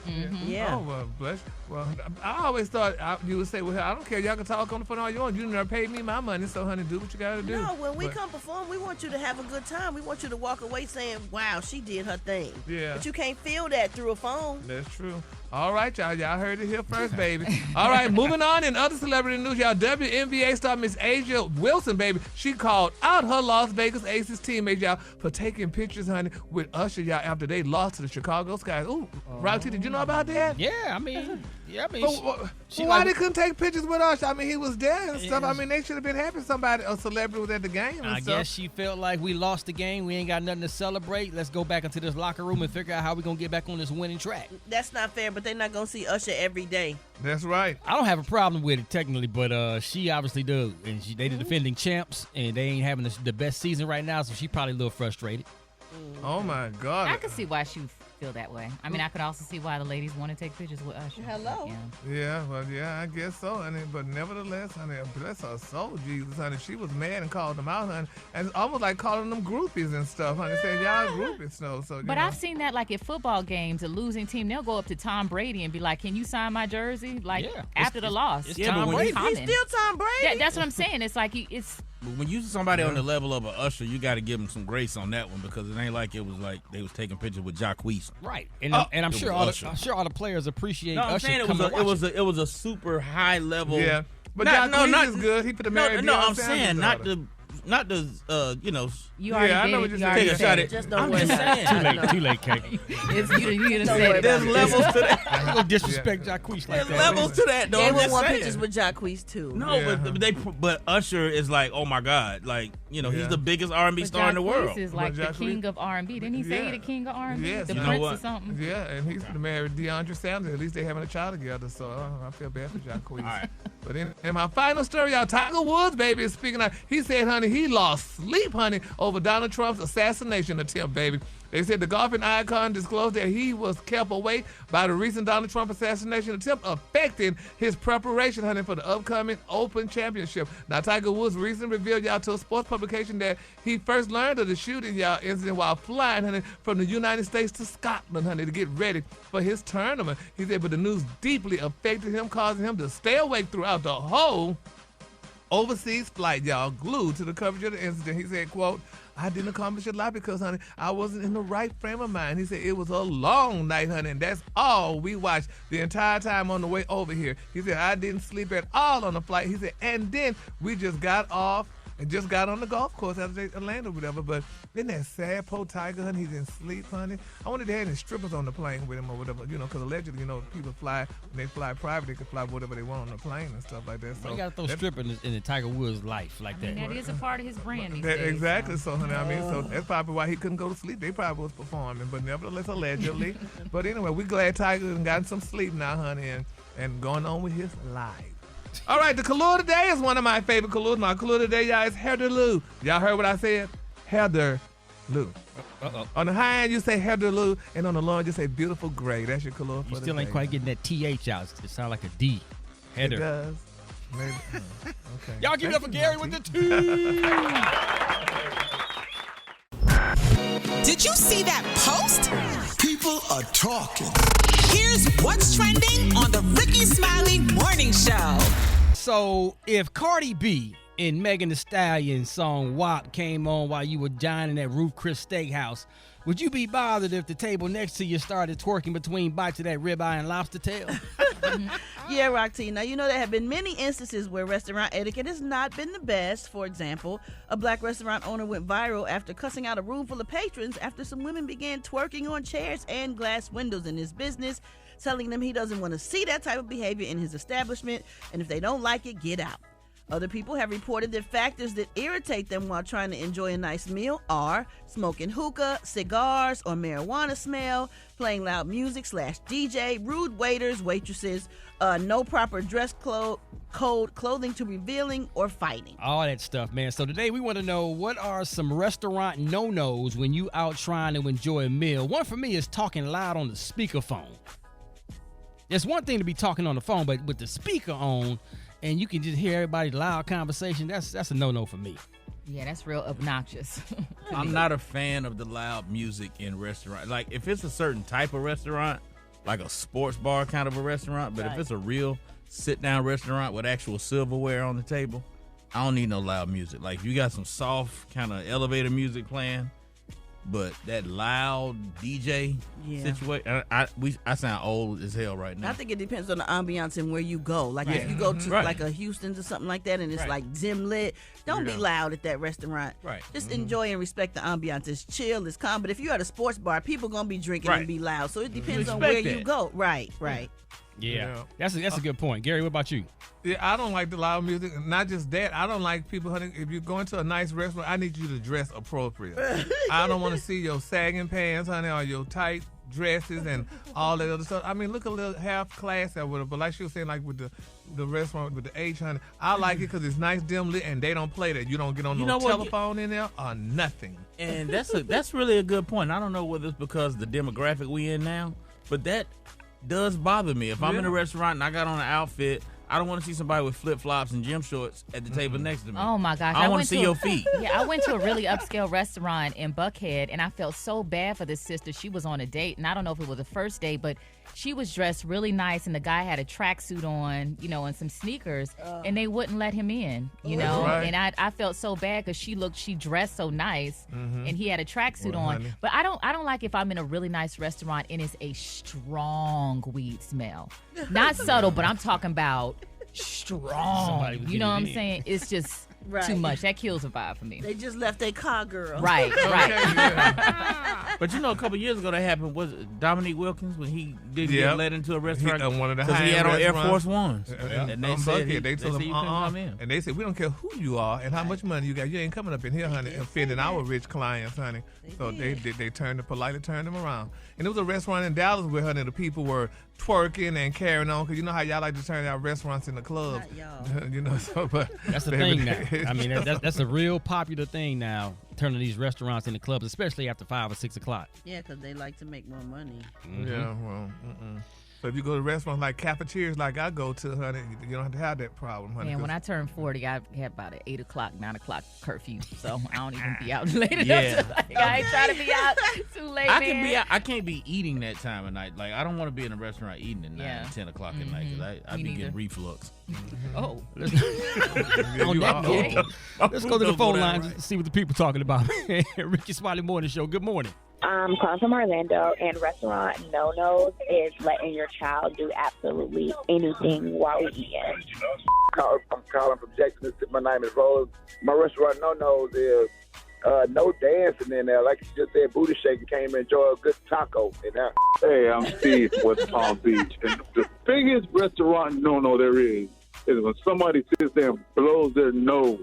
Yeah. Oh, well, bless. Well, I always thought you would say, well, I don't care. Y'all can talk on the phone all you want. You never paid me my money, so, honey, do what you got to do. No, when we But- come perform, we want you to have a good time. We want you to walk away saying, wow, she did her thing. Yeah. But you can't feel that through a phone. That's true. All right, y'all. Y'all heard it here first, baby. All right, moving on in other celebrity news, y'all. WNBA star Miss Asia Wilson, baby, she called out her Las Vegas Aces teammates, y'all, for taking pictures, honey, with Usher, y'all, after they lost to the Chicago Sky. Ooh, Roxy, did you know about that? Yeah, I mean, But why they couldn't take pictures with Usher? I mean, he was there and stuff. I mean, they should have been happy a celebrity was at the game and I stuff. guess she felt like we lost the game. We ain't got nothing to celebrate. Let's go back into this locker room and figure out how we're going to get back on this winning track. That's not fair, but they're not going to see Usher every day. That's right. I don't have a problem with it technically, but she obviously do. And they the defending champs, and they ain't having the best season right now, so she probably a little frustrated. Oh, my God. I could see why she feel that way. I mean, I could also see why the ladies want to take pictures with Usher. Hello. Yeah. Yeah, well, yeah, I guess so, honey. But nevertheless, honey, bless her soul, Jesus, honey. She was mad and called them out, honey. And it's almost like calling them groupies and stuff, honey. Saying, y'all groupies, so you But know. I've seen that like at football games, a losing team, they'll go up to Tom Brady and be like, "Can you sign my jersey?" Like Yeah. after the loss. it's Tom Brady. He's still Tom Brady. That's what I'm saying. It's like But when you somebody on the level of an Usher, you got to give them some grace on that one because it ain't like it was like they was taking pictures with Jacquees. Right, and I'm sure all the players appreciate. No, I'm Usher saying it was a super high level. Yeah, but Jacquees is good. He put the Mary. No, I'm saying not the you know. You already I know what did you're it. saying. Take a shot at. Just don't I'm worry just about it. saying. Too late, Kate. You didn't say it. There's levels to that. You gonna disrespect Jacquees like There's that? levels to that, though. They I'm would just want saying. pictures with Jacquees too. No, but Usher is like, oh my God, like he's the biggest R&B star in the world. Is like the king of R&B. Didn't he say the king of R&B? Yes, the you know prince what? or something. Yeah, and he's married DeAndre Sanders. At least they having a child together, so I feel bad for Jacquees. All right. But in my final story, y'all, Tiger Woods, baby, is speaking out. He said, honey, he lost sleep, honey, over Donald Trump's assassination attempt, baby. They said the golfing icon disclosed that he was kept awake by the recent Donald Trump assassination attempt, affecting his preparation, honey, for the upcoming Open Championship. Now, Tiger Woods recently revealed, y'all, to a sports publication that he first learned of the shooting, y'all, incident while flying, honey, from the United States to Scotland, honey, to get ready for his tournament. He said, but the news deeply affected him, causing him to stay awake throughout the whole overseas flight, y'all, glued to the coverage of the incident. He said, quote, I didn't accomplish a lot because, honey, I wasn't in the right frame of mind. He said it was a long night, honey, and that's all we watched the entire time on the way over here. He said I didn't sleep at all on the flight. He said, and then we just got off and just got on the golf course after they landed or whatever. But isn't that sad, poor Tiger, honey? He didn't sleep, honey. I wonder if they had any strippers on the plane with him or whatever, because allegedly, people fly, when they fly private, they can fly whatever they want on the plane and stuff like that. So you got to throw stripping in the Tiger Woods life like that. That is a part of his brand these days. Exactly. So, honey, so that's probably why he couldn't go to sleep. They probably was performing, but nevertheless, allegedly. But anyway, we're glad Tiger has gotten some sleep now, honey, and going on with his life. All right, the color today is one of my favorite colors. My color today, y'all, is Heatherloo. Y'all heard what I said? Heatherloo. Uh-oh. On the high end, you say Heatherloo, and on the low end, you say beautiful gray. That's your color for You still the ain't day. quite getting that TH out. It sounds like a D. Heather. It does. Maybe. Okay. Y'all give it up for Gary with the T. Did you see that post? People are talking. Here's what's trending on the Rickey Smiley Morning Show. So if Cardi B and Megan Thee Stallion's song WAP came on while you were dining at Ruth Chris Steakhouse, would you be bothered if the table next to you started twerking between bites of that ribeye and lobster tail? Yeah, Roxy. Now, there have been many instances where restaurant etiquette has not been the best. For example, a black restaurant owner went viral after cussing out a room full of patrons after some women began twerking on chairs and glass windows in his business, telling them he doesn't want to see that type of behavior in his establishment, and if they don't like it, get out. Other people have reported that factors that irritate them while trying to enjoy a nice meal are smoking hookah, cigars, or marijuana smell, playing loud music / DJ, rude waiters, waitresses, no proper dress code, clothing too revealing, or fighting. All that stuff, man. So today we want to know, what are some restaurant no-nos when you out trying to enjoy a meal? One for me is talking loud on the speakerphone. It's one thing to be talking on the phone, but with the speaker on, and you can just hear everybody's loud conversation, that's a no-no for me. Yeah, that's real obnoxious. I'm not a fan of the loud music in restaurants. Like, if it's a certain type of restaurant, like a sports bar kind of a restaurant, but if it's a real sit-down restaurant with actual silverware on the table, I don't need no loud music. Like, if you got some soft kind of elevator music playing, but that loud DJ situation, I sound old as hell right now. I think it depends on the ambiance and where you go. Like if you go to like a Houston's or something like that and it's like dim lit, don't be loud at that restaurant. Right. Just enjoy and respect the ambiance. It's chill, it's calm. But if you're at a sports bar, people gonna be drinking and be loud. So it depends on where you go. Right. Yeah. That's a good point. Gary, what about you? Yeah, I don't like the loud music. Not just that, I don't like people, honey, if you're going to a nice restaurant, I need you to dress appropriate. I don't want to see your sagging pants, honey, or your tight dresses and all that other stuff. I mean, look a little half class or whatever. But like she was saying, like with the restaurant with the H, honey, I like it because it's nice, dim lit, and they don't play that. You don't get on no telephone in there or nothing. And that's really a good point. I don't know whether it's because the demographic we in now, but that does bother me. If I'm in a restaurant and I got on an outfit, I don't want to see somebody with flip-flops and gym shorts at the table next to me. Oh, my gosh. I want to see your feet. Yeah, I went to a really upscale restaurant in Buckhead, and I felt so bad for this sister. She was on a date, and I don't know if it was the first date, but she was dressed really nice, and the guy had a tracksuit on, and some sneakers, and they wouldn't let him in, Right. And I felt so bad because she dressed so nice, and he had a tracksuit on. honey. But I don't like if I'm in a really nice restaurant and it's a strong weed smell. Not subtle, but I'm talking about strong. You know what I'm saying? It's just too much. That kills a vibe for me. They just left their car girl. Right. But a couple years ago that happened. Was it Dominique Wilkins when he didn't get let into a restaurant One of the because he had on Air Force Ones? And they said they told him, you couldn't come in. And they said, we don't care who you are and how much money you got. You ain't coming up in here, honey, offending our rich clients, honey. So they politely turned them around. And there was a restaurant in Dallas where, honey, the people were twerking and carrying on because you know how y'all like to turn out restaurants in the clubs. But that's the thing now. I mean, that's a real popular thing now, turning these restaurants into clubs, especially after 5 or 6 o'clock. Yeah, because they like to make more money. Yeah, well, so if you go to restaurants like cafeterias like I go to, honey, you don't have to have that problem, honey. Man, when I turned 40, I had about an 8 o'clock, 9 o'clock curfew, so I don't even be out late enough. I ain't trying to be out too late, I can't be eating that time of night. Like, I don't want to be in a restaurant eating at 9, 10 o'clock at night because I be getting reflux. Oh. On that note, let's go to the phone lines and see what the people talking about. Rickey Smiley Morning Show, good morning. I'm calling from Orlando, and restaurant no-nos is letting your child do absolutely anything while we eating. I'm calling from Jackson, Mississippi. My name is Rose. My restaurant no-nos is no dancing in there. Like you just said, booty shaking, came and enjoy a good taco. Hey, I'm Steve, West Palm Beach. And the biggest restaurant no-no there is when somebody sits there and blows their nose.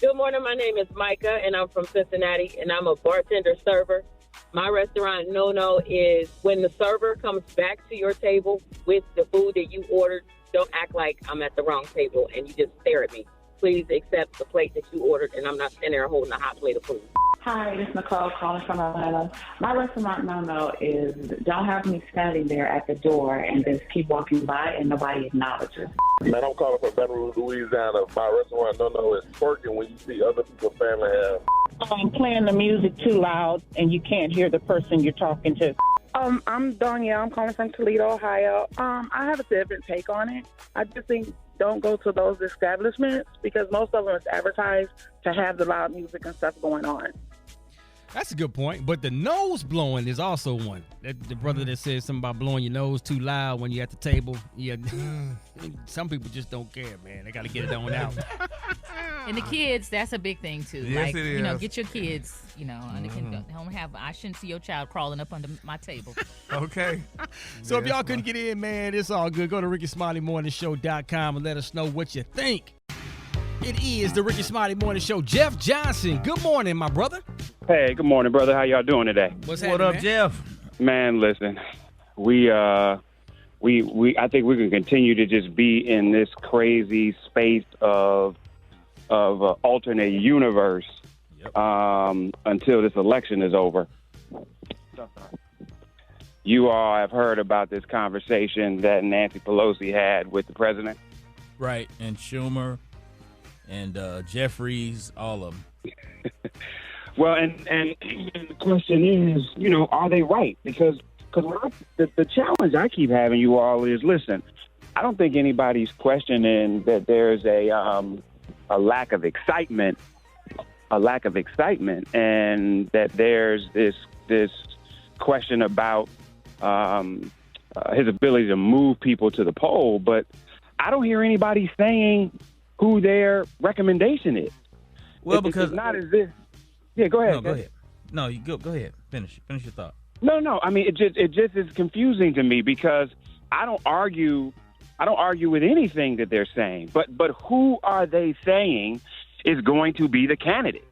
Good morning. My name is Micah, and I'm from Cincinnati, and I'm a bartender server. My restaurant no-no is when the server comes back to your table with the food that you ordered, don't act like I'm at the wrong table and you just stare at me. Please accept the plate that you ordered, and I'm not standing there holding a hot plate of food. Hi, this is Nicole calling from Atlanta. My restaurant no-no is don't have me standing there at the door and just keep walking by and nobody acknowledges. Man, I'm calling from Baton Rouge, Louisiana. My restaurant no-no is twerking when you see other people's family have. Playing the music too loud and you can't hear the person you're talking to. I'm Danielle. I'm calling from Toledo, Ohio. I have a different take on it. I just think don't go to those establishments because most of them is advertised to have the loud music and stuff going on. That's a good point, but the nose blowing is also one. The brother that said something about blowing your nose too loud when you're at the table. Yeah, some people just don't care, man. They got to get it on out. And the kids, that's a big thing too. Yes, like, it is. Get your kids, I shouldn't see your child crawling up under my table. Okay. So if y'all couldn't get in, man, it's all good. Go to RickySmileyMorningShow.com and let us know what you think. It is the Rickey Smiley Morning Show. Jeff Johnson, good morning, my brother. Hey, good morning, brother. How y'all doing today? What up, man? Jeff? Man, listen, I think we can continue to just be in this crazy space of alternate universe until this election is over. You all have heard about this conversation that Nancy Pelosi had with the president, right? And Schumer. And Jeffries, all of them. Well, and the question is, are they right? Because the challenge I keep having you all is, listen, I don't think anybody's questioning that there's a lack of excitement, and that there's this question about his ability to move people to the poll. But I don't hear anybody saying who their recommendation is. Well, because it's not as if. Yeah, go ahead. No, go ahead. No, you go ahead. Finish your thought. No. I mean, it just is confusing to me because I don't argue with anything that they're saying. But who are they saying is going to be the candidate,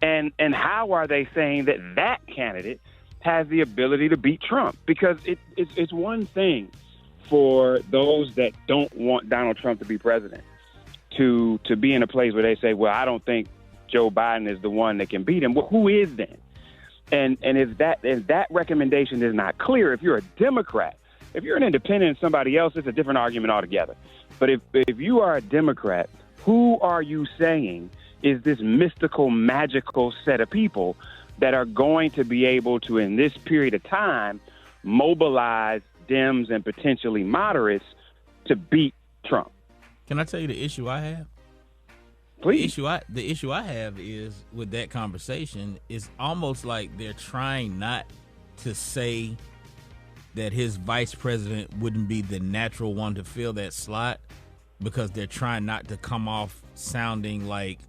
and how are they saying that candidate has the ability to beat Trump? Because it's one thing for those that don't want Donald Trump to be president to be in a place where they say, well, I don't think Joe Biden is the one that can beat him. Well, who is then? And if that recommendation is not clear, if you're a Democrat, if you're an independent and somebody else, it's a different argument altogether. But if you are a Democrat, who are you saying is this mystical, magical set of people that are going to be able to, in this period of time, mobilize Dems and potentially moderates to beat Trump? Can I tell you the issue I have? Please. The issue I have is with that conversation is almost like they're trying not to say that his vice president wouldn't be the natural one to fill that slot because they're trying not to come off sounding like,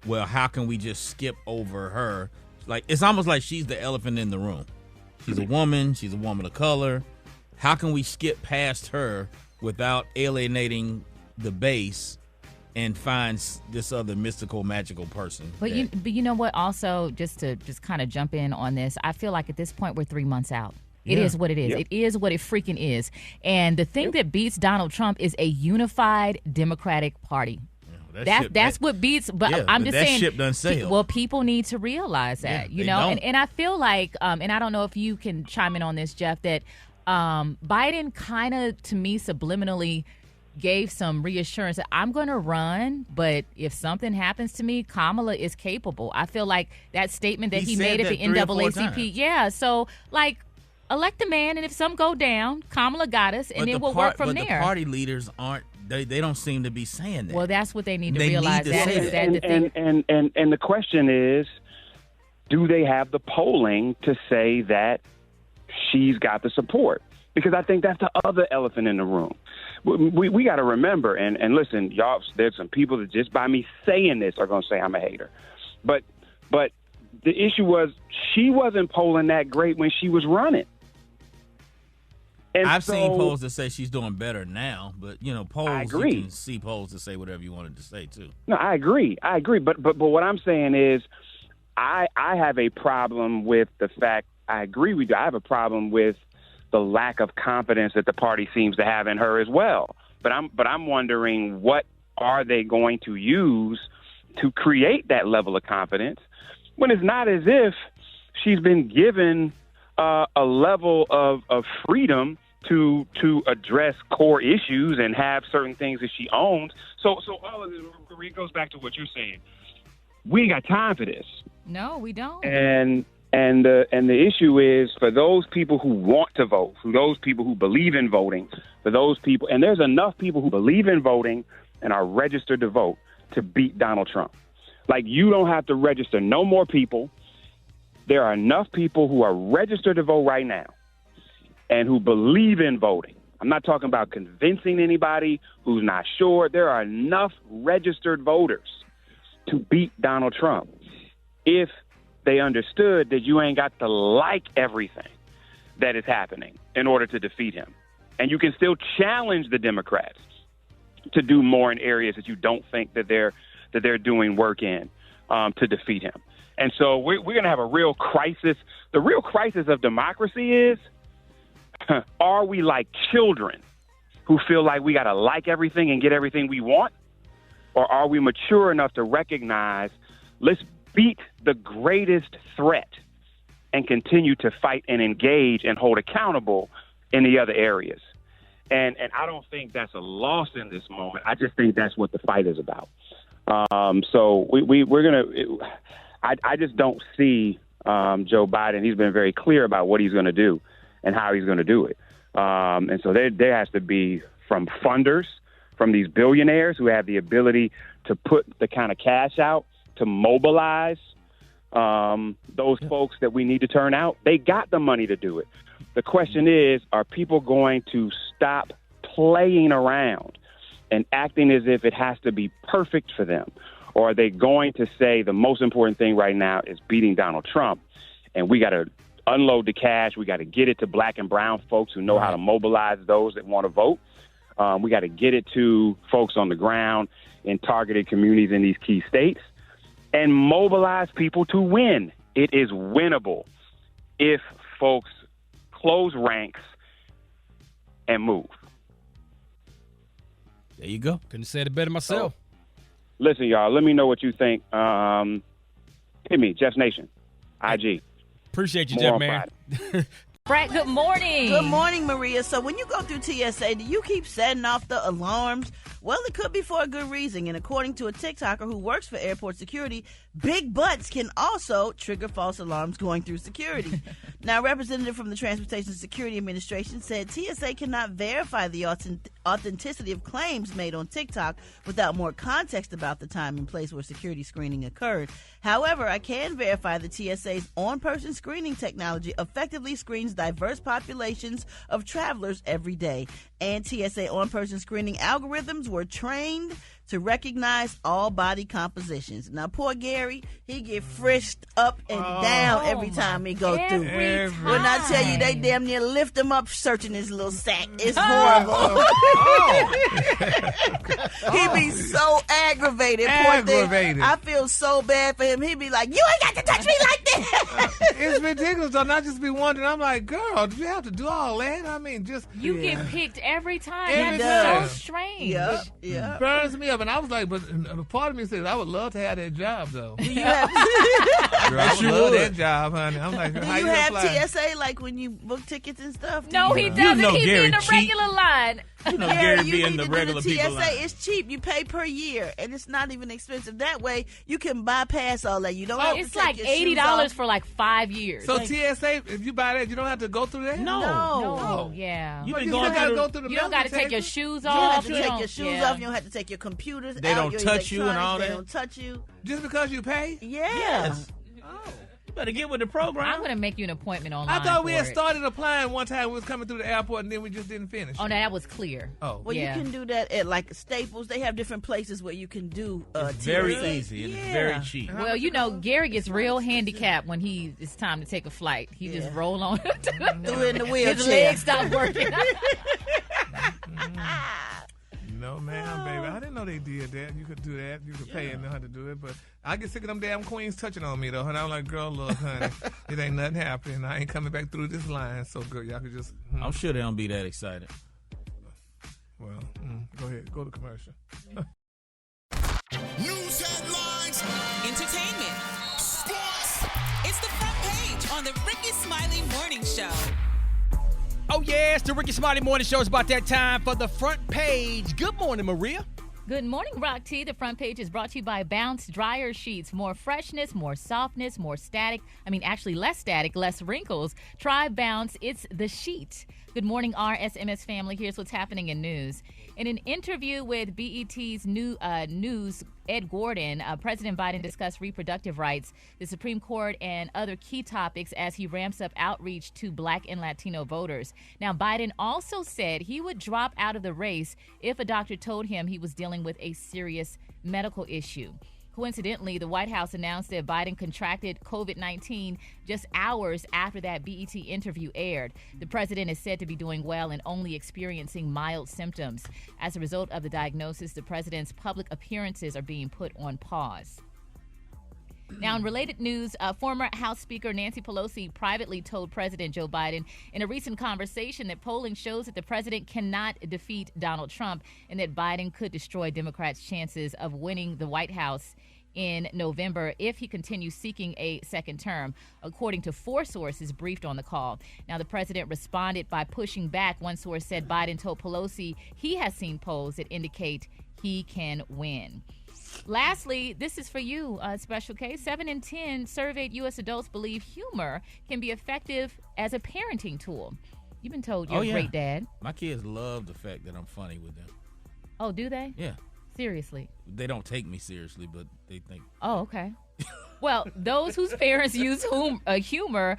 well, how can we just skip over her? Like, it's almost like she's the elephant in the room. She's a woman of color. How can we skip past her without alienating the base and find this other mystical, magical person? But you know what? Also, just kind of jump in on this, I feel like at this point we're 3 months out. It is what it is. Yep. It is what it freaking is. And the thing that beats Donald Trump is a unified Democratic Party. That's what beats. But I'm just saying. Ship done sailed. Well, people need to realize that, you know. And I feel like, and I don't know if you can chime in on this, Jeff, that Biden kind of, to me, subliminally gave some reassurance that I'm going to run, but if something happens to me, Kamala is capable. I feel like that statement that he made at the NAACP. Yeah. So, like, elect a man, and if some go down, Kamala got us, and then we'll work from there. But the party leaders aren't. They don't seem to be saying that. Well, that's what they need to realize. And the question is, do they have the polling to say that she's got the support? Because I think that's the other elephant in the room. We got to remember, and listen, y'all, there's some people that just by me saying this are going to say I'm a hater. But the issue was she wasn't polling that great when she was running. And I've seen polls that say she's doing better now, but polls, I agree. You can see polls that say whatever you wanted to say too. No, I agree. But what I'm saying is, I have a problem with the fact. I agree with you. I have a problem with the lack of confidence that the party seems to have in her as well. But I'm wondering, what are they going to use to create that level of confidence when it's not as if she's been given a level of freedom to address core issues and have certain things that she owns. So all of this goes back to what you're saying. We ain't got time for this. No, we don't. And the issue is, for those people who want to vote, for those people who believe in voting, for those people, and there's enough people who believe in voting and are registered to vote to beat Donald Trump. Like, you don't have to register no more people. There are enough people who are registered to vote right now and who believe in voting. I'm not talking about convincing anybody who's not sure. There are enough registered voters to beat Donald Trump if they understood that you ain't got to like everything that is happening in order to defeat him. And you can still challenge the Democrats to do more in areas that you don't think that they're doing work in to defeat him. And so we're going to have a real crisis. The real crisis of democracy is, are we like children who feel like we got to like everything and get everything we want? Or are we mature enough to recognize, let's beat the greatest threat and continue to fight and engage and hold accountable in the other areas? And I don't think that's a loss in this moment. I just think that's what the fight is about. So we're going to – I just don't see Joe Biden. He's been very clear about what he's going to do and how he's going to do it. And so there has to be, from funders, from these billionaires who have the ability to put the kind of cash out to mobilize those folks that we need to turn out. They got the money to do it. The question is, are people going to stop playing around and acting as if it has to be perfect for them? Or are they going to say the most important thing right now is beating Donald Trump, and we got to unload the cash, we got to get it to black and brown folks who know how to mobilize those that want to vote. We got to get it to folks on the ground in targeted communities in these key states and mobilize people to win. It is winnable if folks close ranks and move. There you go. Couldn't have said it better myself. Listen, y'all, let me know what you think. Hit me, Jeff Nation, IG. Appreciate you, More Jeff, man. Brett, good morning. Good morning, Maria. So when you go through TSA, do you keep setting off the alarms? Well, it could be for a good reason. And according to a TikToker who works for airport security, big butts can also trigger false alarms going through security. Now, a representative from the Transportation Security Administration said TSA cannot verify the authenticity of claims made on TikTok without more context about the time and place where security screening occurred. However, I can verify that TSA's on-person screening technology effectively screens diverse populations of travelers every day. And TSA on-person screening algorithms were trained to recognize all body compositions. Now, poor Gary, he get frisked up and down every time he go through. When I tell you, they damn near lift him up searching his little sack. It's horrible. He be so aggravated. Poor thing. I feel so bad for him. He be like, you ain't got to touch me like that. It's ridiculous, though. And I just be wondering, I'm like, girl, do you have to do all that? I mean, just... You get picked every time. Every That's so strange. Yeah. Burns me up. And I was like, but a part of me says, I would love to have that job, though. Do you have Girl, I would love that job, honey. I'm like, Do how you you have apply? TSA like when you book tickets and stuff? No, he doesn't. know He be Gary in the cheap. regular line. You know, Yeah, Gary you be in need the to do regular the people TSA. line. It's cheap. You pay per year, and it's not even expensive. That way, you can bypass all that. You don't have It's to take like your shoes $80 off. for like 5 years. So TSA, if you buy that, you don't have to go through that? No, yeah. You But been you going still gotta through go the, through the You don't got to metal take your detector? shoes You don't have off. to You take don't- your shoes yeah. off. You don't have to take your computers They out. don't your touch you and electronics. all They that? don't touch you. Just because you pay? Yeah. Yes. You better get with the program. I'm going to make you an appointment online. I thought we for had it. started applying one time. We was coming through the airport, and then we just didn't finish. Oh, no, that was clear. Oh. Well, Yeah. you can do that at like Staples. They have different places where you can do It's very TSA. easy and it's Yeah. very cheap. Well, you know, Gary gets real handicapped when it's time to take a flight. He just roll on. Threw in the wheelchair. His legs stop working. No, ma'am, baby. I didn't know they did that. You could do that. You could pay and know how to do it. But I get sick of them damn queens touching on me, though. And I'm like, girl, look, honey, it ain't nothing happening. I ain't coming back through this line. So good. Y'all could just... I'm sure they don't be that excited. Well, go ahead. Go to commercial. News headlines. Entertainment. Sports. It's the front page on the Rickey Smiley Morning Show. Oh, yeah, it's the Rickey Smiley Morning Show. It's about that time for the front page. Good morning, Maria. Good morning, Rock T. The front page is brought to you by Bounce Dryer Sheets. More freshness, more softness, more static. Actually, less static, less wrinkles. Try Bounce. It's the sheet. Good morning, RSMS family. Here's what's happening in news. In an interview with BET's News, Ed Gordon, President Biden discussed reproductive rights, the Supreme Court, and other key topics as he ramps up outreach to Black and Latino voters. Now, Biden also said he would drop out of the race if a doctor told him he was dealing with a serious medical issue. Coincidentally, the White House announced that Biden contracted COVID-19 just hours after that BET interview aired. The president is said to be doing well and only experiencing mild symptoms. As a result of the diagnosis, the president's public appearances are being put on pause. Now, in related news, former House Speaker Nancy Pelosi privately told President Joe Biden in a recent conversation that polling shows that the president cannot defeat Donald Trump and that Biden could destroy Democrats' chances of winning the White House in November if he continues seeking a second term, according to 4 sources briefed on the call. Now, the president responded by pushing back. One source said Biden told Pelosi he has seen polls that indicate he can win. Lastly, this is for you, special case. 7 in 10 surveyed U.S. adults believe humor can be effective as a parenting tool. You've been told you're a great dad. My kids love the fact that I'm funny with them. Oh, do they? Yeah. Seriously? They don't take me seriously, but they think. Oh, okay. Well, those whose parents use humor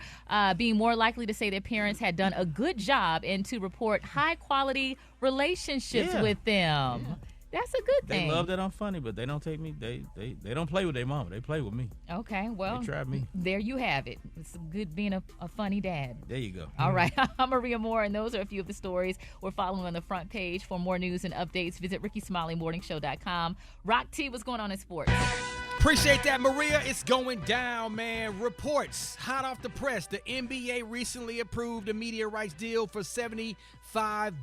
being more likely to say their parents had done a good job and to report high-quality relationships with them. Yeah. That's a good thing. They love that I'm funny, but they don't take me. They don't play with their mama. They play with me. Okay, well, they try me. There you have it. It's good being a funny dad. There you go. All right, I'm Maria Moore, and those are a few of the stories we're following on the front page. For more news and updates, visit RickeySmileyMorningShow.com. Rock T, what's going on in sports? Appreciate that, Maria. It's going down, man. Reports hot off the press. The NBA recently approved a media rights deal for $75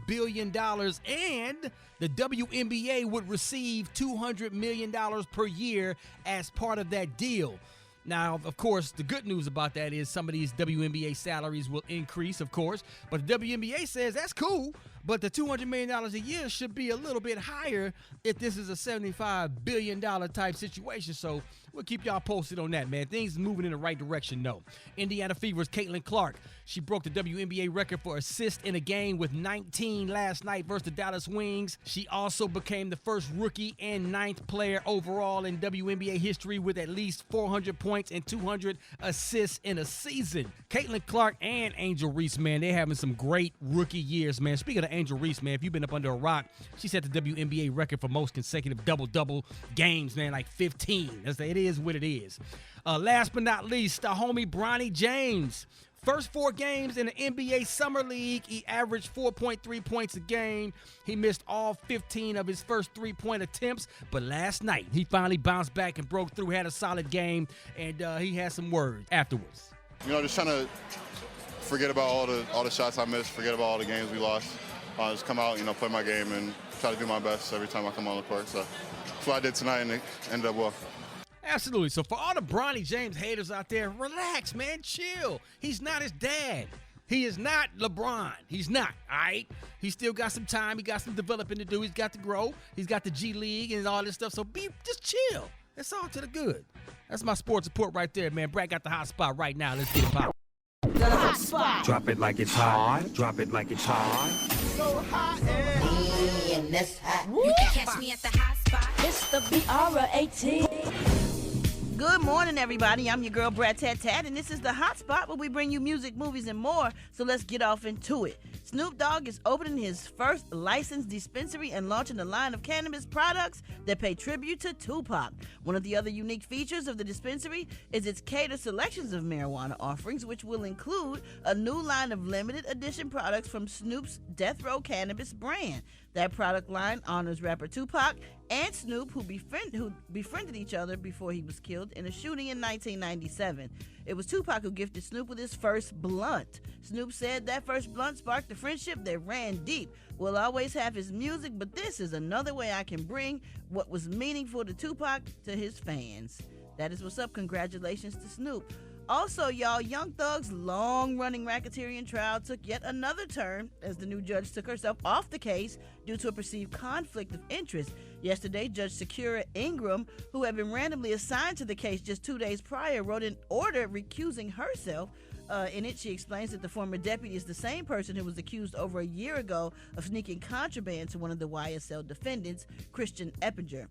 billion, and the WNBA would receive $200 million per year as part of that deal. Now, of course, the good news about that is some of these WNBA salaries will increase, of course. But the WNBA says that's cool, but the $200 million a year should be a little bit higher if this is a $75 billion type situation. So we'll keep y'all posted on that, man. Things moving in the right direction, though. Indiana Fever's Caitlin Clark. She broke the WNBA record for assists in a game with 19 last night versus the Dallas Wings. She also became the first rookie and 9th player overall in WNBA history with at least 400 points and 200 assists in a season. Caitlin Clark and Angel Reese, man, they're having some great rookie years, man. Speaking of Angel Reese, man, if you've been up under a rock, she set the WNBA record for most consecutive double-double games, man, like 15. It is what it is. Last but not least, the homie Bronny James. First 4 games in the NBA Summer League, he averaged 4.3 points a game. He missed all 15 of his first 3-point attempts, but last night he finally bounced back and broke through, had a solid game, and he had some words afterwards. Just trying to forget about all the shots I missed, forget about all the games we lost. Just come out, play my game and try to do my best every time I come on the court. So that's what I did tonight, and it ended up well. Absolutely. So for all the Bronny James haters out there, relax, man. Chill. He's not his dad. He is not LeBron. He's not, all right? He still got some time. He got some developing to do. He's got to grow. He's got the G League and all this stuff. So just chill. It's all to the good. That's my sports report right there, man. Brad got the hot spot right now. Let's get it poppin'. The hot spot. Drop it like it's hot. Drop it like it's hot. So hot and this hot. You can catch me at the hot spot. It's the BR18. Good morning, everybody. I'm your girl, Brad Tat Tat, and this is the Hot Spot where we bring you music, movies, and more. So let's get off into it. Snoop Dogg is opening his first licensed dispensary and launching a line of cannabis products that pay tribute to Tupac. One of the other unique features of the dispensary is its catered selections of marijuana offerings, which will include a new line of limited edition products from Snoop's Death Row Cannabis brand. That product line honors rapper Tupac and Snoop, who befriended each other before he was killed in a shooting in 1997. It was Tupac who gifted Snoop with his first blunt. Snoop said that first blunt sparked a friendship that ran deep. We'll always have his music, but this is another way I can bring what was meaningful to Tupac to his fans. That is what's up. Congratulations to Snoop. Also, y'all, Young Thug's long-running racketeering trial took yet another turn as the new judge took herself off the case due to a perceived conflict of interest. Yesterday, Judge Secura Ingram, who had been randomly assigned to the case just 2 days prior, wrote an order recusing herself. In it, she explains that the former deputy is the same person who was accused over a year ago of sneaking contraband to one of the YSL defendants, Christian Eppinger.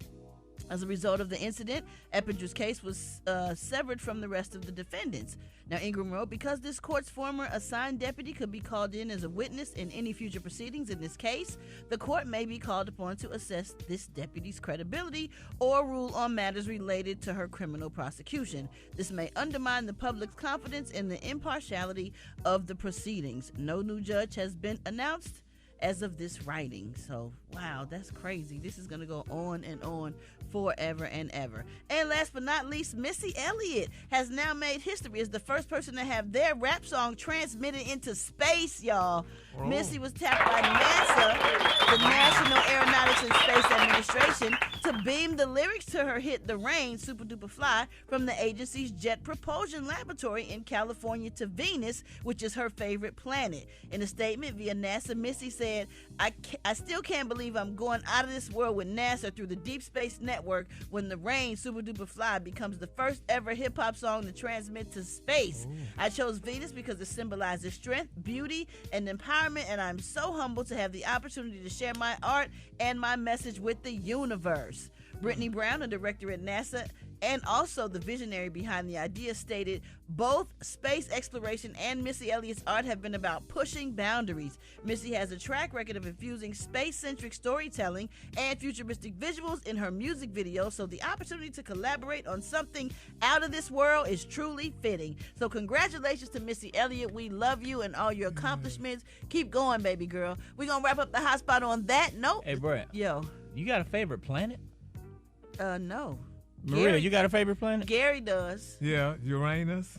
As a result of the incident, Eppinger's case was severed from the rest of the defendants. Now, Ingram wrote, because this court's former assigned deputy could be called in as a witness in any future proceedings in this case, the court may be called upon to assess this deputy's credibility or rule on matters related to her criminal prosecution. This may undermine the public's confidence in the impartiality of the proceedings. No new judge has been announced as of this writing. So, wow, that's crazy. This is going to go on and on forever and ever. And last but not least, Missy Elliott has now made history as the first person to have their rap song transmitted into space, y'all. Oh. Missy was tapped by NASA, the National Aeronautics and Space Administration, to beam the lyrics to her hit The Rain, Super Duper Fly, from the agency's Jet Propulsion Laboratory in California to Venus, which is her favorite planet. In a statement via NASA, Missy said, I still can't believe I'm going out of this world with NASA through the Deep Space Network when The Rain, Super Duper Fly becomes the first ever hip-hop song to transmit to space. Ooh. I chose Venus because it symbolizes strength, beauty, and empowerment, and I'm so humbled to have the opportunity to share my art and my message with the universe. Brittany Brown, a director at NASA, and also the visionary behind the idea, stated, both space exploration and Missy Elliott's art have been about pushing boundaries. Missy has a track record of infusing space-centric storytelling and futuristic visuals in her music videos, so the opportunity to collaborate on something out of this world is truly fitting. So congratulations to Missy Elliott. We love you and all your accomplishments. Keep going, baby girl. We're going to wrap up the hot spot on that note. Hey, Brett. Yo. You got a favorite planet? No. Maria, you got a favorite planet? Gary does. Yeah, Uranus.